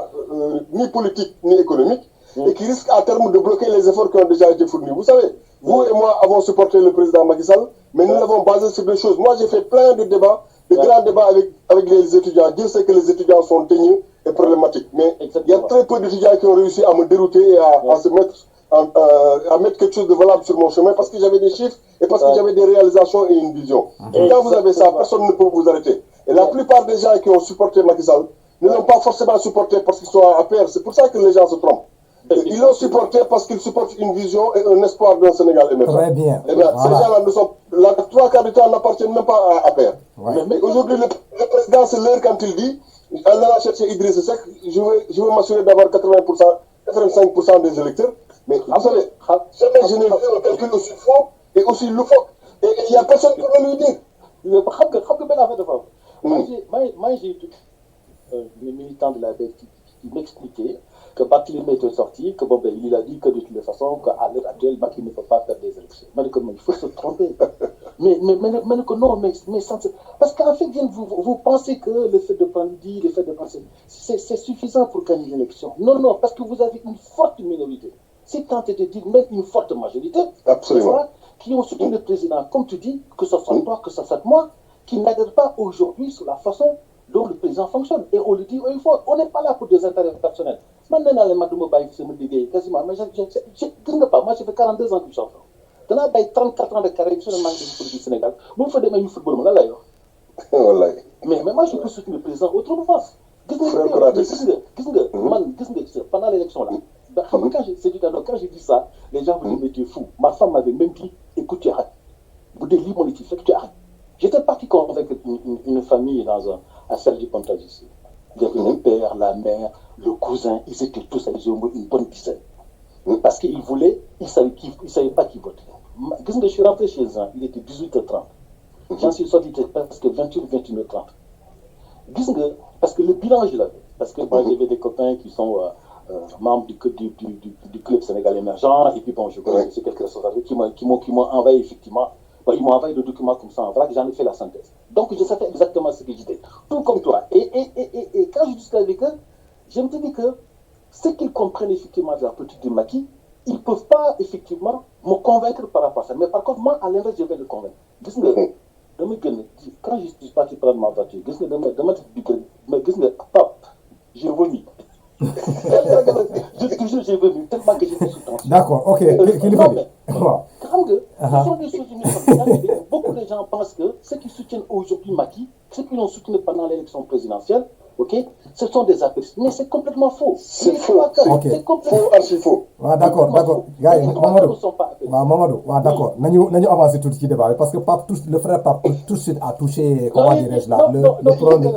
[SPEAKER 3] ni politique ni économique et qui risque à terme de bloquer les efforts qui ont déjà été fournis. Vous savez, vous et moi avons supporté le président Macky Sall, mais nous l'avons basé sur des choses. Moi, j'ai fait plein de débats, de grands débats avec les étudiants. Dieu sait que les étudiants sont teigneux et problématiques. Mais il y a très peu d'étudiants qui ont réussi à me dérouter et à se mettre à mettre quelque chose de valable sur mon chemin parce que j'avais des chiffres et parce que j'avais des réalisations et une vision. Et quand vous avez ça, personne ne peut vous arrêter. Et la plupart des gens qui ont supporté Macky Sall ne l'ont pas forcément supporté parce qu'ils sont à APR. C'est pour ça que les gens se trompent. Ils l'ont supporté parce qu'ils supportent une vision et un espoir d'un Sénégal émergent.
[SPEAKER 1] Très bien.
[SPEAKER 3] Et bien, ces gens-là ne sont... La trois quarts du temps n'appartiennent même pas à APR. Ouais. Mais aujourd'hui, le président, c'est l'heure quand il dit, en allant chercher Idriss Seck, je veux m'assurer d'avoir 80%, 85% des électeurs. Mais vous savez, jamais je n'ai vu un calcul aussi faux et aussi loufoque. Et il n'y a personne pour le lui dire.
[SPEAKER 2] Moi, j'ai les militants de la BF qui m'expliquaient que Barthélémy était sorti, que il a dit que de toute façon, qu'à l'heure actuelle, Macky ne peut pas faire des élections. Mais il faut se tromper. mais non, mais sans... Parce qu'en fait, vous pensez que le fait de prendre le fait de penser, c'est suffisant pour gagner l'élection. Non, parce que vous avez une forte minorité. C'est tenté de dire même une forte majorité.
[SPEAKER 3] Absolument.
[SPEAKER 2] Qui ont soutenu le président, comme tu dis, que ce soit toi, que ce soit moi, qui n'adhèrent pas aujourd'hui sur la façon dont le président fonctionne. Et on le dit, on n'est pas là pour des intérêts personnels. Maintenant, les madame quasiment, mais je pas, moi j'ai fait 42 ans que je suis enfant. Dans la 34 ans de carrière, je suis dans le Sénégal. Vous me faites des football, là, mais moi je peux soutenir le président autrement. Pendant l'élection là, quand j'ai dit ça, les gens me disaient, mais tu es fou. Ma femme m'avait même dit, écoute, tu arrêtes. Vous devez lire mon équipe, tu arrêtes. J'étais parti convaincre une famille à Sergi Pontagici. Il y avait le père, la mère, le cousin, ils étaient tous, ils ont une bonne dizaine. Parce qu'ils voulaient, ils ne savaient pas qui voter. Je suis rentré chez eux, il était 18h30. J'en suis sorti, il était presque 21h30. Parce que le bilan, je l'avais. Parce que moi, j'avais des copains qui sont membres du club Sénégal émergent, et puis bon, je connais quelques responsables qui m'ont envoyé effectivement. Ils m'ont envoyé le document comme ça en vrac, j'en ai fait la synthèse. Donc je savais exactement ce que j'étais. Tout comme toi. Et quand je discutais avec eux, je me dis que ce qu'ils comprennent effectivement de la politique de Macky, ils ne peuvent pas effectivement me convaincre par rapport à ça. Mais par contre, moi, à l'inverse, je vais le convaincre. Quand je suis parti prendre ma voiture, j'ai vomi. J'ai vomi tellement que j'étais sous tension.
[SPEAKER 1] D'accord, ok.
[SPEAKER 2] Beaucoup de gens pensent que ceux qui soutiennent aujourd'hui Macky, ceux qui l'ont soutenu pendant l'élection présidentielle, ce sont des apéristes. Mais c'est complètement faux.
[SPEAKER 3] C'est faux.
[SPEAKER 2] C'est complètement
[SPEAKER 3] archi faux.
[SPEAKER 1] D'accord. Gars, Mamadou, d'accord. Nous avancer tout de suite débat parce que le frère Pape tout de suite a touché, comment dirais-je là, le problème.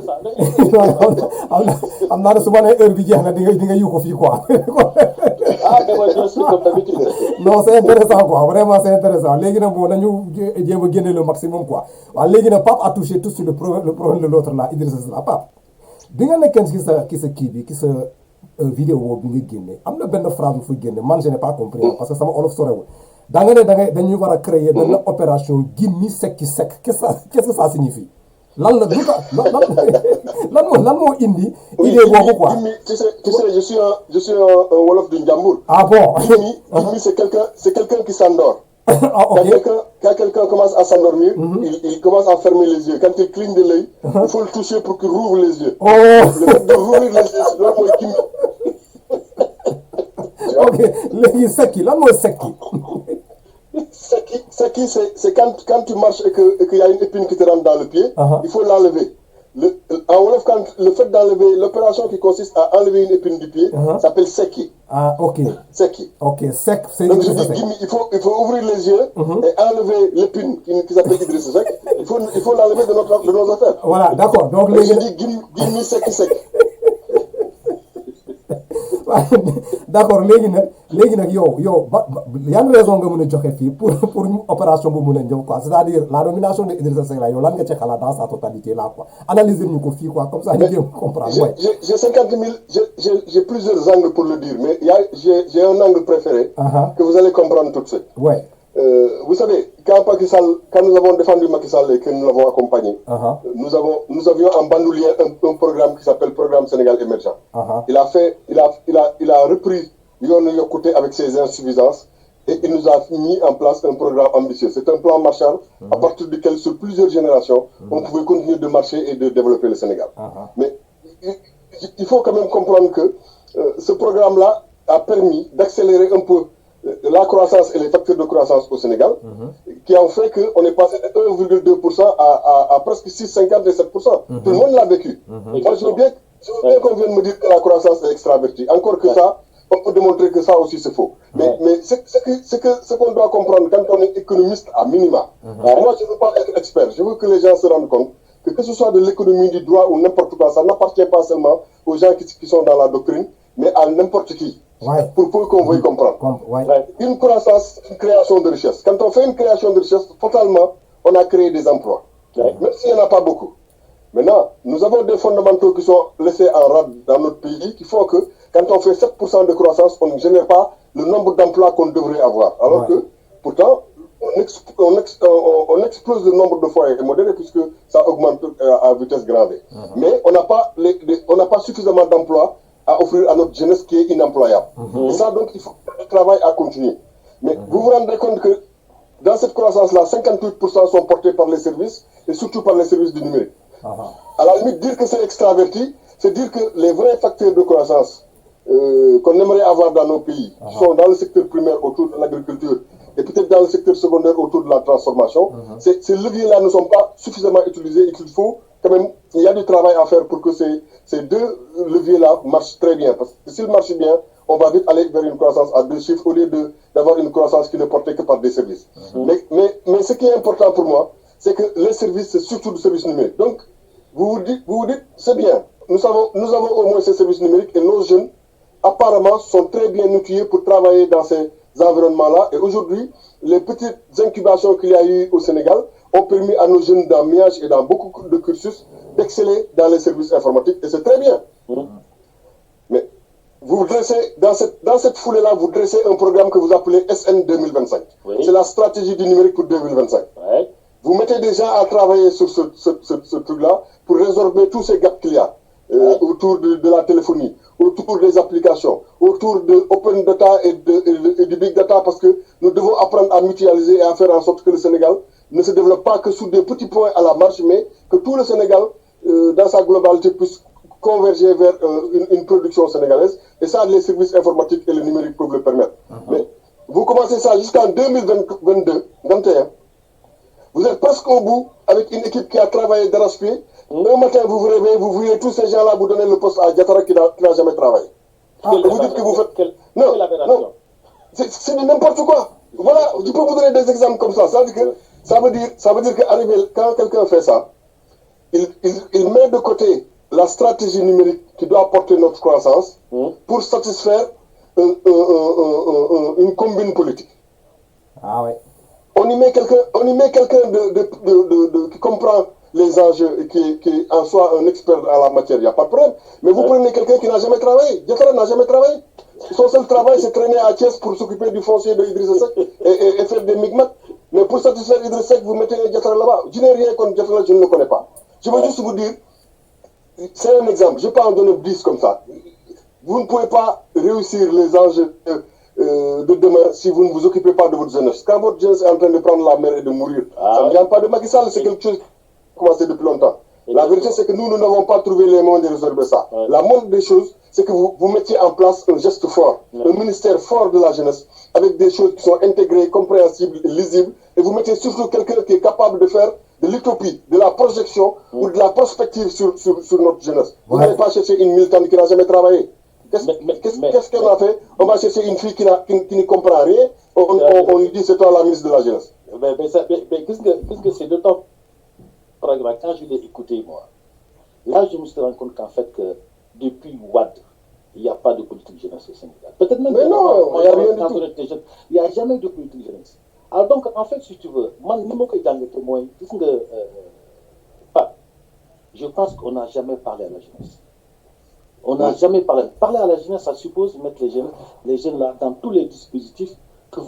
[SPEAKER 1] Am na su ma nee heure bi jeex na di nga yuuxu fii quoi.
[SPEAKER 2] Ah, mais moi, je suis comme d'habitude.
[SPEAKER 1] Non, c'est intéressant quoi, vraiment c'est intéressant. Léegi nag bon nañu jéem a génne le maximum quoi. waaw léegi nag Pape a touché tout de suite le problème de l'autre là, Idrissa Seck. Pape bi nga nekkee ki sa kii bi ki sa vidéo bi nga génne am na benn phrase bu fa génne man je n'ai pas compris parce que sama olof sorewul da nga ne dañuy war a créer benn opération Gimmi Sekki Seck qu'est-ce que ça signifie lan la lu tax lan moo indi idée boobu quoi.
[SPEAKER 3] Gimmi, tu sais, je suis un wolof du Njambur.
[SPEAKER 1] Ah bon.
[SPEAKER 3] Gimmi, c'est quelqu'un qui s'endort.
[SPEAKER 1] Ah, ok.
[SPEAKER 3] Quand quelqu'un commence à s'endormir, il commence à fermer les yeux. Quand il cligne de l'œil, il faut le toucher pour qu'il rouvre les yeux.
[SPEAKER 1] Oh.
[SPEAKER 3] Le fait de rouvrir les yeux, c'est là où Gimmi.
[SPEAKER 1] Ok, léegi Sekki lan mooy Sekki.
[SPEAKER 3] Sekki, c'est quand tu marches et qu'il y a une épine qui te rentre dans le pied, il faut l'enlever. En Wolof, le fait d'enlever, l'opération qui consiste à enlever une épine du pied, s'appelle Sekki.
[SPEAKER 1] Ah, ok.
[SPEAKER 3] Sekki.
[SPEAKER 1] Ok, Seck, c'est
[SPEAKER 3] Donc je
[SPEAKER 1] Idrissa
[SPEAKER 3] dis,
[SPEAKER 1] Seck.
[SPEAKER 3] Gimmi, il faut ouvrir les yeux et enlever l'épine qui s'appelle Idrissa Seck. Il faut l'enlever de nos affaires.
[SPEAKER 1] Voilà, d'accord. Donc
[SPEAKER 3] Donc je
[SPEAKER 1] léegi
[SPEAKER 3] dis Gimmi Sekki Sekki.
[SPEAKER 1] d'accord léegi nag yow yan raison nga mën a joxe fii pour opération bu mën a ñëw quoi, c'est-à-dire la nomination de Idrissa Seck là yow lan nga ci xalaat dans sa totalité là quoi, analyser ñu ko fii quoi, comme ça ñu jéem comprendre. Ouais.
[SPEAKER 3] J'ai 50 000, j'ai plusieurs angles pour le dire, mais j'ai un angle préféré que vous allez comprendre tout de suite.
[SPEAKER 1] Ouais.
[SPEAKER 3] Vous savez, quand nous avons défendu Macky Sall et que nous l'avons accompagné, nous avions en bandoulière un programme qui s'appelle Programme Sénégal Émergent. Il a repris Yoonu Yokkute avec ses insuffisances et il nous a mis en place un programme ambitieux. C'est un plan Marshall à partir duquel, sur plusieurs générations, on pouvait continuer de marcher et de développer le Sénégal. Mais il faut quand même comprendre que ce programme-là a permis d'accélérer un peu la croissance et les facteurs de croissance au Sénégal, qui ont fait qu'on est passé de 1,2% à presque 6,50 et 7%. Tout le monde l'a vécu. Moi, je veux bien qu'on vienne me dire que la croissance est extravertie. Encore que ça, on peut démontrer que ça aussi c'est faux. Mais ce qu'on doit comprendre quand on est économiste à minima. Moi, je ne veux pas être expert. Je veux que les gens se rendent compte que ce soit de l'économie, du droit ou n'importe quoi, ça n'appartient pas seulement aux gens qui sont dans la doctrine, mais à n'importe qui.
[SPEAKER 1] Ouais.
[SPEAKER 3] Pour peu qu'on veuille comprendre. Une croissance, une création de richesse. Quand on fait une création de richesse, totalement, on a créé des emplois. Même s'il n'y en a pas beaucoup. Maintenant, nous avons des fondamentaux qui sont laissés en rade dans notre pays, qui font que quand on fait 7% de croissance, on ne génère pas le nombre d'emplois qu'on devrait avoir. Alors que, pourtant, on explose le nombre de foyers modérés puisque ça augmente à vitesse grand V. Mais on n'a pas suffisamment d'emplois à offrir à notre jeunesse qui est inemployable. Et ça, donc, il faut que le travail à continuer. Mais vous vous rendez compte que dans cette croissance-là, 58% sont portés par les services et surtout par les services du numérique. À la limite, dire que c'est extraverti, c'est dire que les vrais facteurs de croissance qu'on aimerait avoir dans nos pays, qui sont dans le secteur primaire autour de l'agriculture et peut-être dans le secteur secondaire autour de la transformation, ces leviers-là ne sont pas suffisamment utilisés et qu'il faut quand même, il y a du travail à faire pour que ces deux leviers-là marchent très bien. Parce que s'ils marchent bien, on va vite aller vers une croissance à 2 chiffres au lieu d'avoir une croissance qui ne portait que par des services. Mais ce qui est important pour moi, c'est que les services, c'est surtout du service numérique. Donc, vous vous dites, c'est bien. Nous avons au moins ces services numériques et nos jeunes, apparemment, sont très bien outillés pour travailler dans ces environnements-là. Et aujourd'hui, les petites incubations qu'il y a eu au Sénégal ont permis à nos jeunes dans Miage et dans beaucoup de cursus d'exceller dans les services informatiques. Et c'est très bien. Mais vous dressez, dans cette foulée-là, vous dressez un programme que vous appelez SN 2025. C'est la stratégie du numérique pour 2025. Vous mettez des gens à travailler sur ce truc-là pour résorber tous ces gaps qu'il y a autour de la téléphonie, autour des applications, autour de open data et du big data, parce que nous devons apprendre à mutualiser et à faire en sorte que le Sénégal ne se développe pas que sous des petits points à la marche, mais que tout le Sénégal, dans sa globalité, puisse converger vers une production sénégalaise. Et ça, les services informatiques et le numérique peuvent le permettre. Mais vous commencez ça jusqu'en 2022-2021. Vous êtes presque au bout avec une équipe qui a travaillé d'arrache-pied. Un matin, vous vous réveillez, vous voyez tous ces gens-là vous donner le poste à Diatara qui n'a jamais travaillé. Et vous dites que vous faites... Non, c'est n'importe quoi. Voilà, je peux vous donner des exemples comme ça. Ça veut dire qu'arriver, quand quelqu'un fait ça, il met de côté la stratégie numérique qui doit apporter notre croissance pour satisfaire une combine politique.
[SPEAKER 1] Ah ouais.
[SPEAKER 3] On y met quelqu'un qui comprend les enjeux et qui en soit un expert à la matière, il n'y a pas de problème. Mais vous prenez quelqu'un qui n'a jamais travaillé. Diattara n'a jamais travaillé. Son seul travail, c'est traîner à Thiès pour s'occuper du foncier de Idrissa Seck et faire des micmacs. Mais pour satisfaire Idrissa Seck, vous mettez Diattara là-bas. Je n'ai rien contre Diattara, je ne le connais pas. Je veux juste vous dire, c'est un exemple, je ne vais pas en donner 10 comme ça. Vous ne pouvez pas réussir les enjeux de demain si vous ne vous occupez pas de votre jeunesse. Quand votre jeunesse est en train de prendre la mer et de mourir, ça ne vient pas de Macky Sall, c'est quelque chose qui a commencé depuis longtemps. La vérité, c'est que nous n'avons pas trouvé les moyens de résorber ça. La moindre des choses, c'est que vous mettiez en place un geste fort, un ministère fort de la jeunesse, avec des choses qui sont intégrées, compréhensibles, lisibles, et vous mettez surtout quelqu'un qui est capable de faire de l'utopie, de la projection ou de la prospective sur notre jeunesse. Vous n'allez pas chercher une militante qui n'a jamais travaillé. Qu'est-ce qu'elle a fait? On va chercher une fille qui ne comprend rien, on lui dit c'est toi la ministre de la jeunesse.
[SPEAKER 2] Mais qu'est-ce que c'est d'autant programme, quand je l'ai écouté, moi, là, je me suis rendu compte qu'en fait, que depuis Wad, il n'y a pas de politique jeunesse au Sénégal. Peut-être même
[SPEAKER 3] mais non, il n'y a rien du tout.
[SPEAKER 2] Il n'y a jamais de politique jeunesse. Alors donc, en fait, si tu veux, moi, je pense qu'on n'a jamais parlé à la jeunesse. On n'a jamais parlé. Parler à la jeunesse, ça suppose mettre les jeunes là dans tous les dispositifs que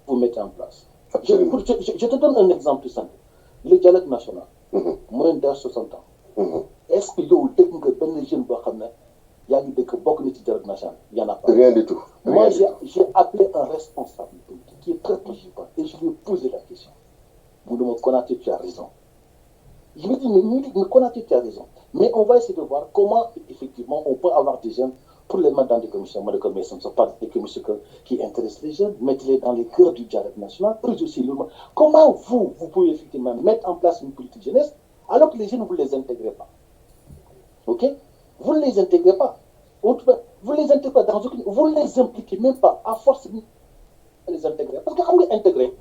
[SPEAKER 2] vous mettez en place. Je te donne un exemple simple. Le dialogue national. Moins de 60 ans. Est-ce que yow dégg nga benn jeune boo xam ne yaa ngi dëkk bokk na ci dialogue national? Il n'y en a pas.
[SPEAKER 3] Rien du tout.
[SPEAKER 2] Moi, j'ai appelé un responsable politique qui est très proche et je lui ai posé la question. Moudouma Konaté, tu as raison. Je me dis, mais Konaté, tu as raison. Mais on va essayer de voir comment, effectivement, on peut avoir des jeunes pour les mettre dans des commissions. Moi, mais ce ne sont pas des commissions qui intéressent les jeunes. Mettez-les dans les cœurs du dialogue national. Comment vous pouvez effectivement mettre en place une politique jeunesse alors que les jeunes, vous ne les intégrez pas? Ok? Vous ne les intégrez pas. Vous ne les intégrez pas dans aucune... Vous ne les impliquez même pas. À force de les intégrer. Parce que quand vous les intégrez,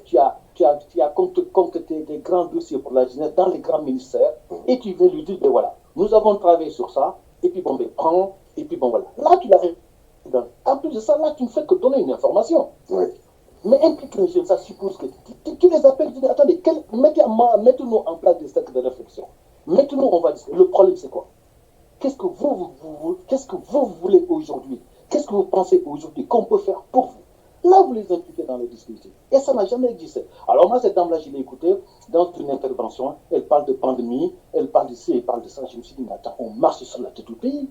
[SPEAKER 2] tu as concocté des grands dossiers pour la jeunesse dans les grands ministères et tu viens lui dire, ben voilà, nous avons travaillé sur ça, et puis bon, ben prends, et puis bon voilà. Là, tu l'as... En plus de ça, là, tu ne fais que donner une information.
[SPEAKER 3] Oui.
[SPEAKER 2] Mais impliquer les jeunes, ça suppose que tu les appelles, tu dis, attendez, mettez-nous en place des cercles de réflexion. Maintenant, on va dire, le problème c'est quoi? Qu'est-ce que vous voulez aujourd'hui? Qu'est-ce que vous pensez aujourd'hui qu'on peut faire pour vous? Là, vous les impliquez dans les dispositifs. Et ça n'a jamais existé. Alors moi, cette dame-là, je l'ai écoutée dans une intervention. Elle parle de pandémie, elle parle de ci, elle parle de ça. Je me suis dit, mais attends, on marche sur la tête du pays.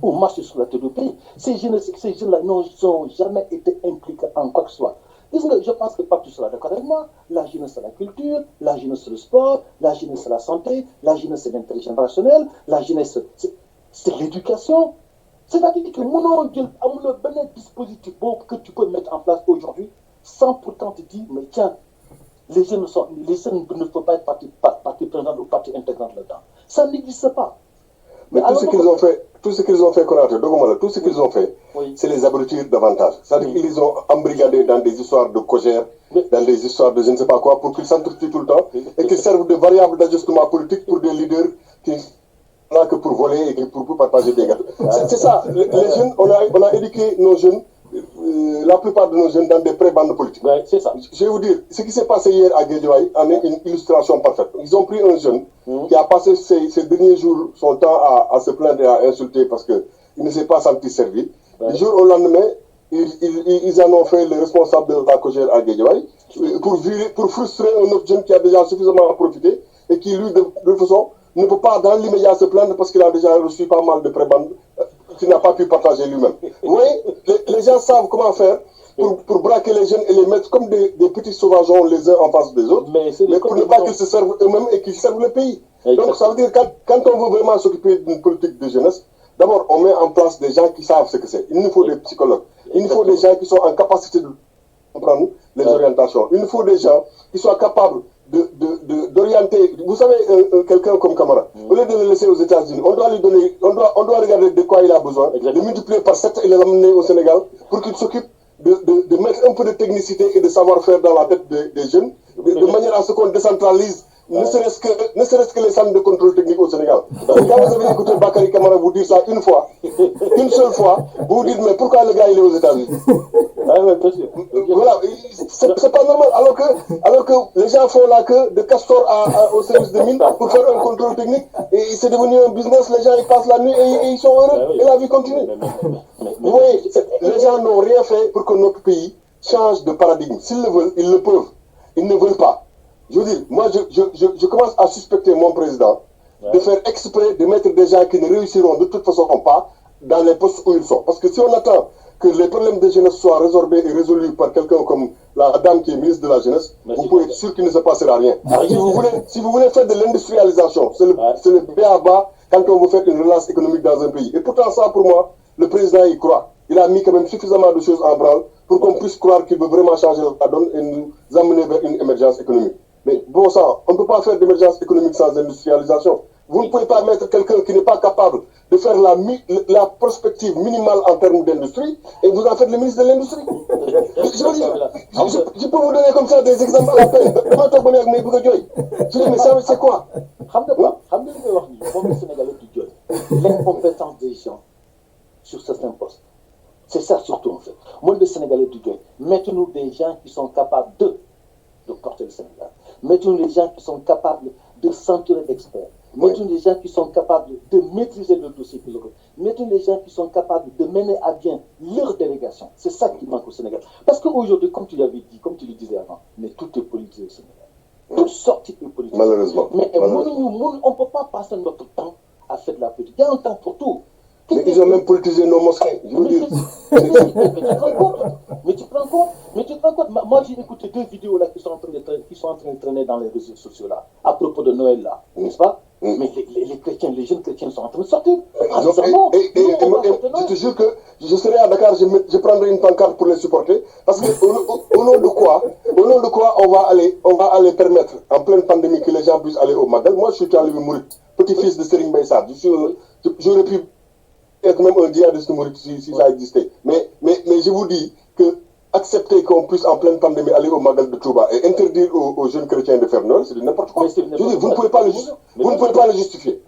[SPEAKER 2] On marche sur la tête du pays. Ces jeunes-là n'ont jamais été impliqués en quoi que ce soit. Je pense que Pape, tu seras d'accord avec moi. La jeunesse, c'est la culture, la jeunesse, c'est le sport, la jeunesse, c'est la santé, la jeunesse, c'est l'intérêt générationnel, la jeunesse, c'est l'éducation. C'est-à-dire que mon Dieu a un dispositif que tu peux mettre en place aujourd'hui sans pourtant te dire, mais tiens, les jeunes ne peuvent pas être partie prenante ou partie intégrante là-dedans. Ça n'existe pas.
[SPEAKER 3] Mais tout ce qu'ils ont fait, Konaté, tout ce qu'ils ont fait, oui, c'est les abrutir davantage. C'est-à-dire qu'ils les ont embrigadés dans des histoires de cogère, dans des histoires de je ne sais pas quoi, pour qu'ils s'entretuent tout le temps et qu'ils servent de variable d'ajustement politique pour des leaders qui là que pour voler et pour partager des gâteaux. C'est ça. Les jeunes, on a éduqué nos jeunes, la plupart de nos jeunes, dans des pré-bandes politiques.
[SPEAKER 2] Ouais, c'est ça.
[SPEAKER 3] Je vais vous dire, ce qui s'est passé hier à Guédiawaye en est une illustration parfaite. Ils ont pris un jeune qui a passé ces derniers jours son temps à se plaindre et à insulter parce qu'il ne s'est pas senti servi. Du jour au lendemain, ils en ont fait le responsable de la Cogère à Guédiawaye pour frustrer un autre jeune qui a déjà suffisamment profité et qui, lui, de toute façon, ne peut pas dans l'immédiat se plaindre parce qu'il a déjà reçu pas mal de prébandes qu'il n'a pas pu partager lui-même. Vous voyez, les gens savent comment faire pour braquer les jeunes et les mettre comme des petits sauvageons les uns en face des autres, mais pour ne pas qu'ils se servent eux-mêmes et qu'ils servent le pays. Exactement. Donc ça veut dire que quand on veut vraiment s'occuper d'une politique de jeunesse, d'abord on met en place des gens qui savent ce que c'est. Il nous faut des psychologues, il nous faut des gens qui sont en capacité de comprendre les orientations, il nous faut des gens qui soient capables d'orienter. Vous savez, quelqu'un comme Camara, au lieu de le laisser aux États-Unis, on doit lui donner, on doit regarder de quoi il a besoin, de multiplier par 7 et le ramener au Sénégal pour qu'il s'occupe de mettre un peu de technicité et de savoir-faire dans la tête des jeunes, de manière à ce qu'on décentralise ne serait-ce que les centres de contrôle technique au Sénégal. Quand vous avez écouté Bakary Camara vous dire ça une seule fois, vous vous dites mais pourquoi le gars il est aux États-Unis? Voilà, c'est pas normal. Alors que les gens font la queue de Castor au service de mine pour faire un contrôle technique et c'est devenu un business. Les gens ils passent la nuit et ils sont heureux et la vie continue. Vous voyez, les gens n'ont rien fait pour que notre pays change de paradigme. S'ils le veulent, ils le peuvent. Ils ne veulent pas. Je veux dire, moi, je commence à suspecter mon président de faire exprès de mettre des gens qui ne réussiront de toute façon pas dans les postes où ils sont. Parce que si on attend que les problèmes de jeunesse soient résorbés et résolus par quelqu'un comme la dame qui est ministre de la Jeunesse, vous pouvez être sûr qu'il ne se passera rien. Si vous voulez faire de l'industrialisation, c'est le b.a.-ba quand on veut faire une relance économique dans un pays. Et pourtant, ça, pour moi, le président y croit. Il a mis quand même suffisamment de choses en branle pour qu'on puisse croire qu'il veut vraiment changer la donne et nous amener vers une émergence économique. Mais bon sang, on ne peut pas faire d'émergence économique sans industrialisation. Vous ne pouvez pas mettre quelqu'un qui n'est pas capable de faire la prospective minimale en termes d'industrie et vous en faites le ministre de l'Industrie. Je peux vous donner comme ça des exemples à la peine. Je dis, mais ça, c'est quoi?
[SPEAKER 2] L'incompétence des gens sur certains postes. C'est ça surtout en fait. Moi, le Sénégalais du Dieu, mettons-nous des gens qui sont capables de porter le Sénégal. Mettons-nous des gens qui sont capables de s'entourer d'experts. Mettons des gens qui sont capables de maîtriser le dossier. Mettons des gens qui sont capables de mener à bien leur délégation. C'est ça qui manque au Sénégal. Parce qu'aujourd'hui, comme tu l'avais dit, comme tu le disais avant, mais tout est politique au Sénégal. Toute sortie est politique.
[SPEAKER 3] Malheureusement.
[SPEAKER 2] Mais on ne peut pas passer notre temps à faire de la politique. Il y a un temps pour tout.
[SPEAKER 3] Mais ils ont même politisé nos mosquées, je veux dire.
[SPEAKER 2] Mais tu te rends compte. Moi, j'ai écouté 2 vidéos là qui sont en train de traîner dans les réseaux sociaux là, à propos de Noël là, n'est-ce pas? Mais les chrétiens, les jeunes chrétiens sont en train de sortir.
[SPEAKER 3] Je te jure que je serai à Dakar, je prendrai une pancarte pour les supporter, parce que au nom de quoi on va aller permettre, en pleine pandémie, que les gens puissent aller au Magal. Moi, je suis Talibé Mourid, petit-fils de Serigne Mbaye Sarr. J'aurais pu être même un djihadiste mouride si ça existait. Mais je vous dis que accepter qu'on puisse en pleine pandémie aller au Magal de Touba et interdire aux jeunes chrétiens de faire Noël, c'est n'importe quoi. Je veux dire, vous ne pouvez pas le justifier.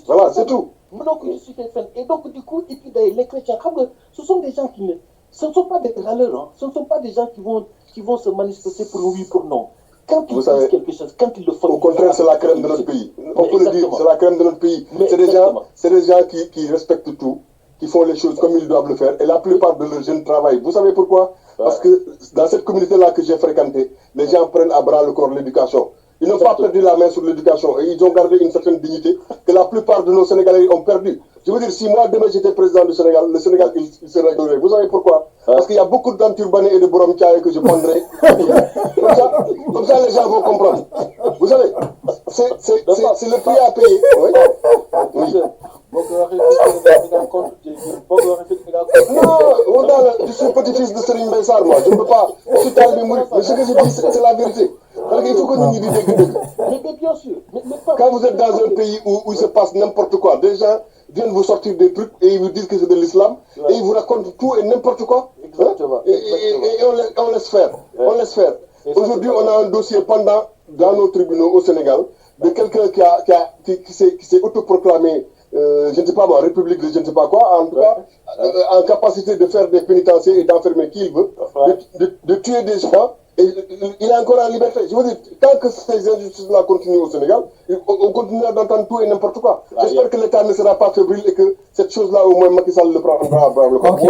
[SPEAKER 3] Voilà, c'est tout.
[SPEAKER 2] Et donc, du coup, et puis les chrétiens, ce sont des gens ce ne sont pas des râleurs, hein. Ce ne sont pas des gens qui vont se manifester pour oui, pour non. Quand ils disent quelque chose, quand ils le font...
[SPEAKER 3] Au contraire, c'est la crème de notre pays. On peut le dire, c'est la crème de notre pays. C'est des gens qui respectent tout, qui font les choses comme ils doivent le faire. Et la plupart de leurs jeunes travaillent. Vous savez pourquoi? Parce que dans cette communauté-là que j'ai fréquentée, les gens prennent à bras le corps l'éducation. Ils n'ont pas perdu la main sur l'éducation et ils ont gardé une certaine dignité que la plupart de nos Sénégalais ont perdu. Je veux dire, si moi demain j'étais président du Sénégal, le Sénégal il se réglerait. Vous savez pourquoi? Parce qu'il y a beaucoup d'enturbanés et de boromtiaïs que je prendrai. Comme ça les gens vont comprendre. Vous savez, c'est le prix à payer. Oui. Non, je suis petit-fils de Serigne Mbaye Sarr, moi. Je ne peux pas. Je suis Talibé Mouride. Mais ce que je dis, c'est la vérité. Parce qu'il faut que nous disions
[SPEAKER 2] Mais bien sûr.
[SPEAKER 3] Quand vous êtes dans un pays où il se passe n'importe quoi, des gens viennent vous sortir des trucs et ils vous disent que c'est de l'islam et ils vous racontent tout et n'importe quoi.
[SPEAKER 2] Exactement.
[SPEAKER 3] Et on laisse faire. On laisse faire. Aujourd'hui, on a un dossier pendant dans nos tribunaux au Sénégal de quelqu'un qui s'est autoproclamé, je ne sais pas moi, république de je ne sais pas quoi, en tout cas, en capacité de faire des pénitenciers et d'enfermer qui il veut, de tuer des gens. Et il est encore en liberté. Je veux dire, tant que ces injustices-là continuent au Sénégal, on continuera d'entendre tout et n'importe quoi. J'espère que l'État ne sera pas fébrile et que cette chose-là, au moins, Macky Sall le prendra à bras le corps.
[SPEAKER 1] Ok,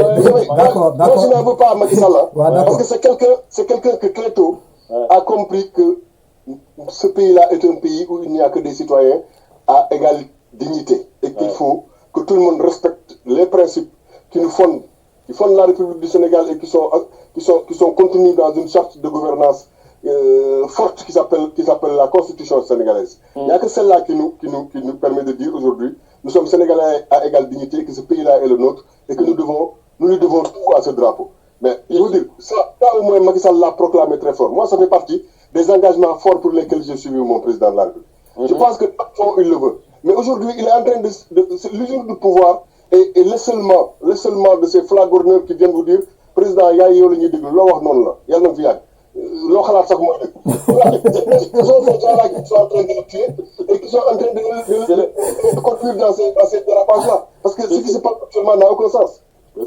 [SPEAKER 1] d'accord.
[SPEAKER 3] Moi, je n'en veux pas à Macky Sall, parce que c'est quelqu'un qui très tôt a compris que ce pays-là est un pays où il n'y a que des citoyens à égale dignité et qu'il faut que tout le monde respecte les principes qui nous fondent, qui fondent la République du Sénégal et qui sont contenus dans une charte de gouvernance forte qui s'appelle la Constitution sénégalaise. Il n'y a que celle-là qui nous permet de dire aujourd'hui, nous sommes Sénégalais à égale dignité, que ce pays-là est le nôtre et que nous lui devons tout à ce drapeau. Mais je veux dire, ça au moins Macky Sall l'a proclamé très fort. Moi, ça fait partie des engagements forts pour lesquels j'ai suivi mon président de la République. Je pense que il le veut. Mais aujourd'hui, il est en train l'usure du pouvoir et l'esseulement de ces flagorneurs qui viennent vous dire président yaa yow la ñuy déglu loo wax noonu la yàlla na fi yàgg loo xalaat sax mooy dëgg. Ce sont ces gens-là qui sont en train de le tuer et qui sont en train de conduire dans ces dérapages-là. Parce que ce qui se passe actuellement n'a aucun sens.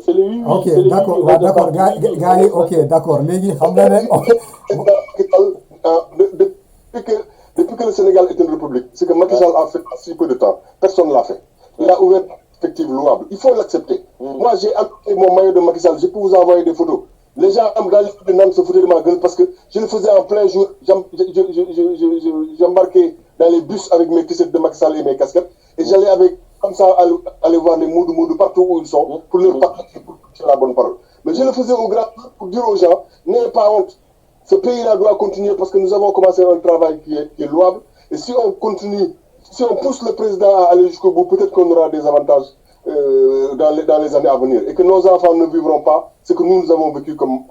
[SPEAKER 2] C'est le oui,
[SPEAKER 1] ok
[SPEAKER 2] c'est le
[SPEAKER 1] d'accord
[SPEAKER 2] oui,
[SPEAKER 1] waaw d'accord gars yi ok d'accord léegi xam nga ne
[SPEAKER 3] depuis que le Sénégal est une république, ce que Macky Sall a fait en si peu de temps, personne ne l'a fait. Il a ouvert une perspective louable. Il faut l'accepter. Moi, j'ai adopté mon maillot de Macky Sall. Je peux vous envoyer des photos. Les gens dans les de Nam se foutaient de ma gueule parce que je le faisais en plein jour. J'embarquais dans les bus avec mes t-shirts de Macky Sall et mes casquettes. Et j'allais comme ça, aller voir les moudou partout où ils sont pour leur parler, pour dire la bonne parole. Mais je le faisais au grand pour dire aux gens, n'ayez pas honte. Ce pays-là doit continuer parce que nous avons commencé un travail qui est louable. Et si on continue, si on pousse le président à aller jusqu'au bout, peut-être qu'on aura des avantages dans les années à venir. Et que nos enfants ne vivront pas ce que nous avons vécu comme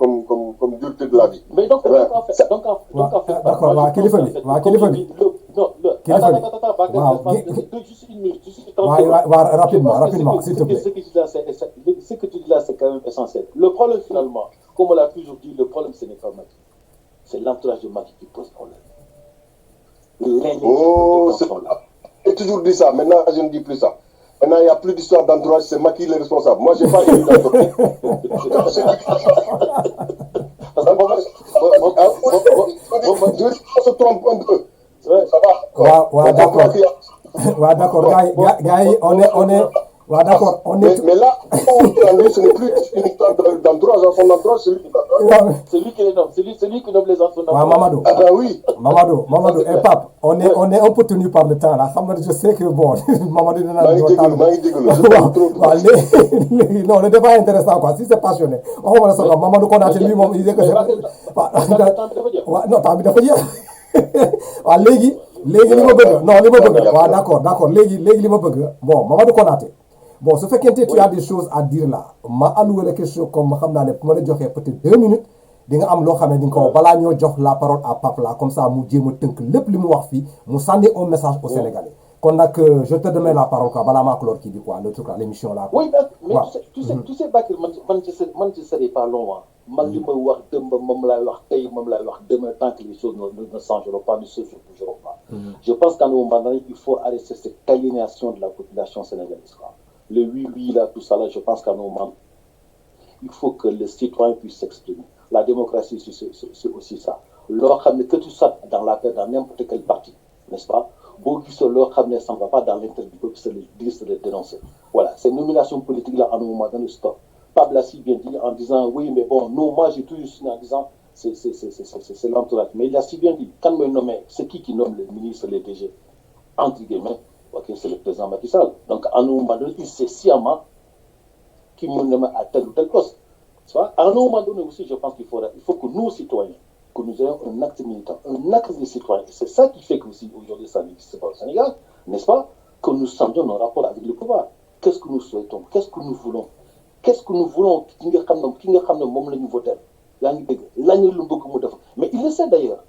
[SPEAKER 3] dureté de la vie.
[SPEAKER 2] Mais donc en fait,
[SPEAKER 1] d'accord, waaw kilifa bi waaw kilifa bi.
[SPEAKER 2] Juste une minute, juste 30 secondes.
[SPEAKER 1] Rapidement, s'il te plaît.
[SPEAKER 2] Ce que tu dis là, c'est quand même essentiel. Le problème, finalement, comme on l'a toujours dit, le problème, ce n'est pas Macky. C'est l'entourage de Macky qui pose problème.
[SPEAKER 3] J'ai toujours dit ça. Maintenant, je ne dis plus ça. Maintenant, il n'y a plus d'histoire d'entourage, c'est Macky le responsable. Moi, je n'ai pas eu d'entourage. On se trompe un peu. Ça va.
[SPEAKER 1] Ouais, d'accord. Ouais, d'accord. Gars, on est. Ouais, d'accord.
[SPEAKER 3] Mais là, ce n'est plus une histoire d'entourage. Son entourage, c'est lui qui nomme les enfants.
[SPEAKER 1] Ouais, Mamadou.
[SPEAKER 3] Ah ben oui.
[SPEAKER 1] Mamadou et Pape, on est un peu tenu par le temps là. Je sais que bon, Mamadou non, le débat est intéressant quoi. Si c'est passionné. On va ça. Mamadou Konaté lui il disait que c'est non, t'as envie de dire. Waaw léegi li ma bëgg waaw d'accord léegi li ma bëgg bon Mamadou Konaté bon su fekkente tu as des choses à dire là ma alloué la question comme xam naa ne bu ma la joxee peut-être 2 minutes di nga am loo xam ne di nga ko balaa ñoo jox la parole à Pape là comme ça mu jéem a tënk lépp li mu wax fii mu sànni un message au Sénégalais kon nag je te donne la parole quoi balaa maa clore kii bi quoi le truc là l'émission là.
[SPEAKER 2] Oui mais tu sais Bakir man je serai pas long man li may wax dëmb moom laay wax tey moom laay wax demain tant que les choses ne changeront pas, ne se bougeront pas. Je pense qu'à un moment donné, il faut arrêter cette aliénation de la population sénégalaise. Le oui là, tout ça là, je pense qu'à un moment, il faut que les citoyens puissent s'exprimer. La démocratie, c'est aussi ça. Que tu sois dans la paix, dans n'importe quel parti, n'est-ce pas? Beaucoup qui sont là, ça ne va pas dans l'intérêt du peuple, c'est le dire, c'est le dénoncer. Voilà, ces nominations politiques-là, à un moment donné, stop. Pablo Lassi vient dire en disant oui, mais bon, non, moi j'ai toujours signé en disant c'est l'entourage. Mais il a si bien dit, quand me nommé, c'est qui nomme le ministre, les DG? Entre guillemets, okay, c'est le président Macky Sall. Donc à un moment donné, il sait sciemment qui me nomme à tel ou tel poste. À un moment donné aussi, je pense qu'il faut que nous, citoyens, que nous ayons un acte militant, un acte de citoyen. Et c'est ça qui fait que aussi aujourd'hui ça n'existe pas au Sénégal, n'est-ce pas? Que nous sentions nos rapports avec le pouvoir. Qu'est-ce que nous souhaitons? Qu'est-ce que nous voulons? Qu'est-ce que nous voulons? Mais il le sait d'ailleurs.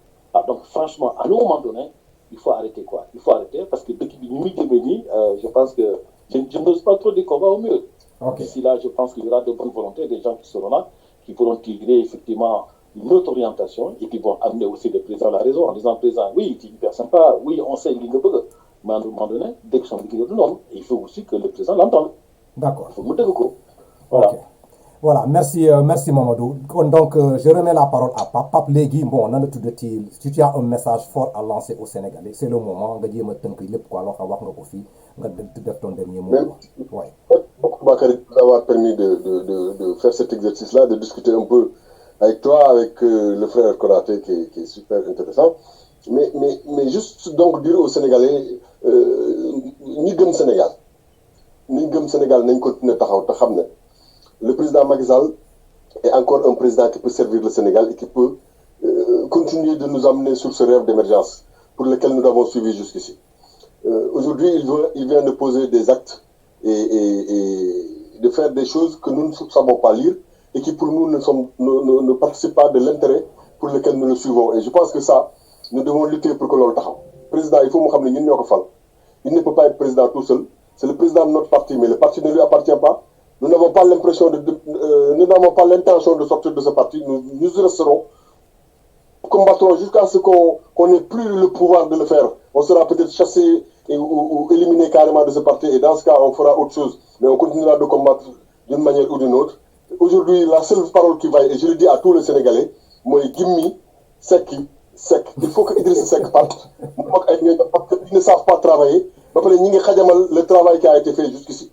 [SPEAKER 2] Donc franchement, à un moment donné, il faut arrêter quoi? Il faut arrêter parce que depuis je pense que je n'ose pas trop dire qu'on va au mieux.
[SPEAKER 1] Okay.
[SPEAKER 2] D'ici là, je pense qu'il y aura de bonnes volontés, des gens qui seront là, qui pourront tirer effectivement une autre orientation et qui vont amener aussi le président à la raison en disant président, oui, il est hyper sympa, oui, on sait qu'il mais à un moment donné, dès que son ligue de norme, il faut aussi que le président l'entende.
[SPEAKER 1] D'accord.
[SPEAKER 2] Il faut monter le coup. Voilà.
[SPEAKER 1] Okay. Voilà, merci Mamadou. Donc, je remets la parole à Pape Légui. Bon, on a tout de suite. Si tu as un message fort à lancer aux Sénégalais, c'est le moment. On va ton dernier mot.
[SPEAKER 3] Ouais. Beaucoup d'avoir permis de faire cet exercice-là, de discuter un peu avec toi, avec le frère Konaté qui est super intéressant. Mais juste donc dire aux Sénégalais, ni gëm Sénégal, nañ continuer taxaw te xam ne le président Macky Sall est encore un président qui peut servir le Sénégal et qui peut continuer de nous amener sur ce rêve d'émergence pour lequel nous avons suivi jusqu'ici. Aujourd'hui, il vient de poser des actes et de faire des choses que nous ne savons pas lire et qui pour nous ne participent pas de l'intérêt pour lequel nous le suivons. Et je pense que ça, nous devons lutter pour que l'on le taxaw. Président, il faut que nous sachions il ne peut pas être président tout seul. C'est le président de notre parti, mais le parti ne lui appartient pas. Nous n'avons pas l'impression nous n'avons pas l'intention de sortir de ce parti. Nous resterons combattrons jusqu'à ce qu'on n'ait plus le pouvoir de le faire. On sera peut-être chassé ou éliminé carrément de ce parti, et dans ce cas, on fera autre chose. Mais on continuera de combattre d'une manière ou d'une autre. Aujourd'hui, la seule parole qui vaille, et je le dis à tous les Sénégalais, moi, Gimmi, Seck. Il faut que Idriss Seck parte. Parce qu'ils ne savent pas travailler. Le travail qui a été fait jusqu'ici.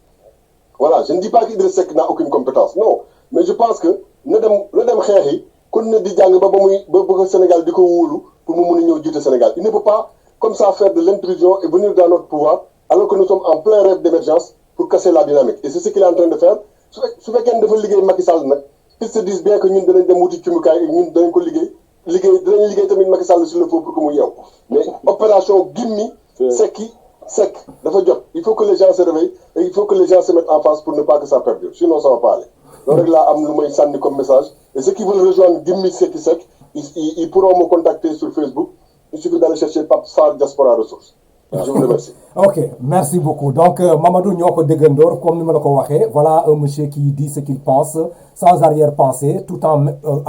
[SPEAKER 3] Voilà, je ne dis pas qu'Idriss Seck n'a aucune compétence, non. Mais je pense que le Sénégal pour le Sénégal. Il ne peut pas, comme ça, faire de l'intrusion et venir dans notre pouvoir, alors que nous sommes en plein rêve d'émergence pour casser la dynamique. Et c'est ce qu'il est en train de faire. Si vous avez Macky Sall, ils se disent bien que nous devons des outils et nous devons liggéey tamit Macky Sall sur le faux pour que mu yeew mais opération Gimmi Seck dafa jot. Il faut que les gens se réveillent et il faut que les gens se mettent en face pour ne pas que ça perdure, sinon ça va pas aller. Donc rek laa am lu may sànni comme message, et ceux qui veulent rejoindre Gimmi Seck ils pourront me contacter sur Facebook. Il suffit d'aller chercher Pape Sarr Diaspora Ressources. Je vous remercie.
[SPEAKER 1] Ok, merci beaucoup. Donc Mamadou ñoo ko déggandoor comme ni ma la ko waxee, voilà un monsieur qui dit ce qu'il pense sans arrière-pensée, tout en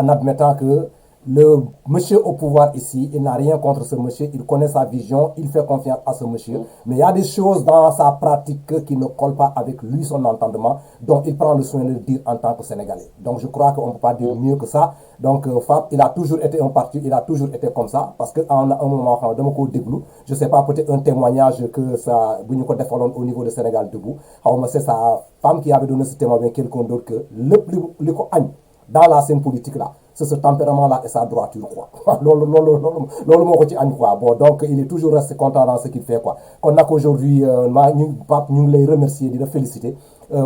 [SPEAKER 1] admettant que le monsieur au pouvoir ici, il n'a rien contre ce monsieur, il connaît sa vision, il fait confiance à ce monsieur, mais il y a des choses dans sa pratique qui ne collent pas avec lui, son entendement, donc il prend le soin de le dire en tant que Sénégalais. Donc je crois qu'on ne peut pas dire mieux que ça. Donc FAP, il a toujours été un parti, il a toujours été comme ça, parce qu'à un moment, je ne sais pas, peut-être un témoignage que ça, au niveau de Sénégal debout, c'est sa femme qui avait donné ce témoignage, quelqu'un d'autre que le plus dans la scène politique là, c'est ce tempérament-là et sa droiture, quoi. Bon, donc il est toujours resté content dans ce qu'il fait, quoi. Qu'on a qu'aujourd'hui, nous les remercier, de le féliciter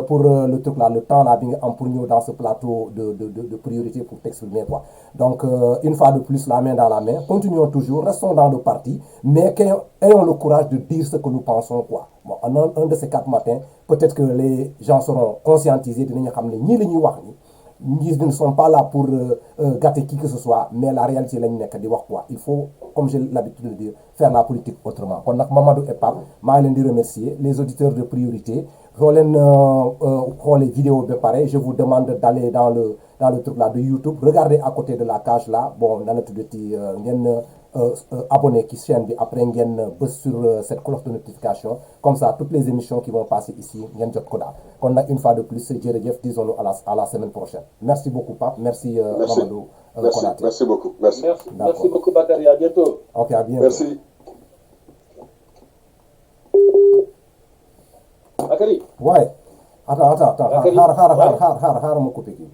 [SPEAKER 1] pour le truc là, le temps là, pour nous dans ce plateau de priorité pour t'exprimer, quoi. Donc, une fois de plus, la main dans la main, continuons toujours, restons dans le parti, mais ayons le courage de dire ce que nous pensons, quoi. Bon, un de ces 4 matins, peut-être que les gens seront conscientisés de ils ne sont pas là pour gâter qui que ce soit, mais la réalité, il faut, comme j'ai l'habitude de dire, faire la politique autrement. Quand Mamadou et Pape, je remercier les auditeurs de priorité. Les vidéos de pareil, je vous demande d'aller dans le truc là de YouTube, regardez à côté de la cage là, bon, dans notre petit abonné qui chaîne, après sur cette cloche de notification, comme ça toutes les émissions qui vont passer ici, qu'on a une fois de plus, disons-nous à la semaine prochaine. Merci beaucoup Pape, merci Mamadou.
[SPEAKER 3] Merci beaucoup, merci.
[SPEAKER 2] Merci beaucoup Bakary, à bientôt.
[SPEAKER 1] Ok, à bientôt.
[SPEAKER 3] Merci.
[SPEAKER 2] Bakary.
[SPEAKER 1] Ouais. Attends, xaaral ma coupé kii.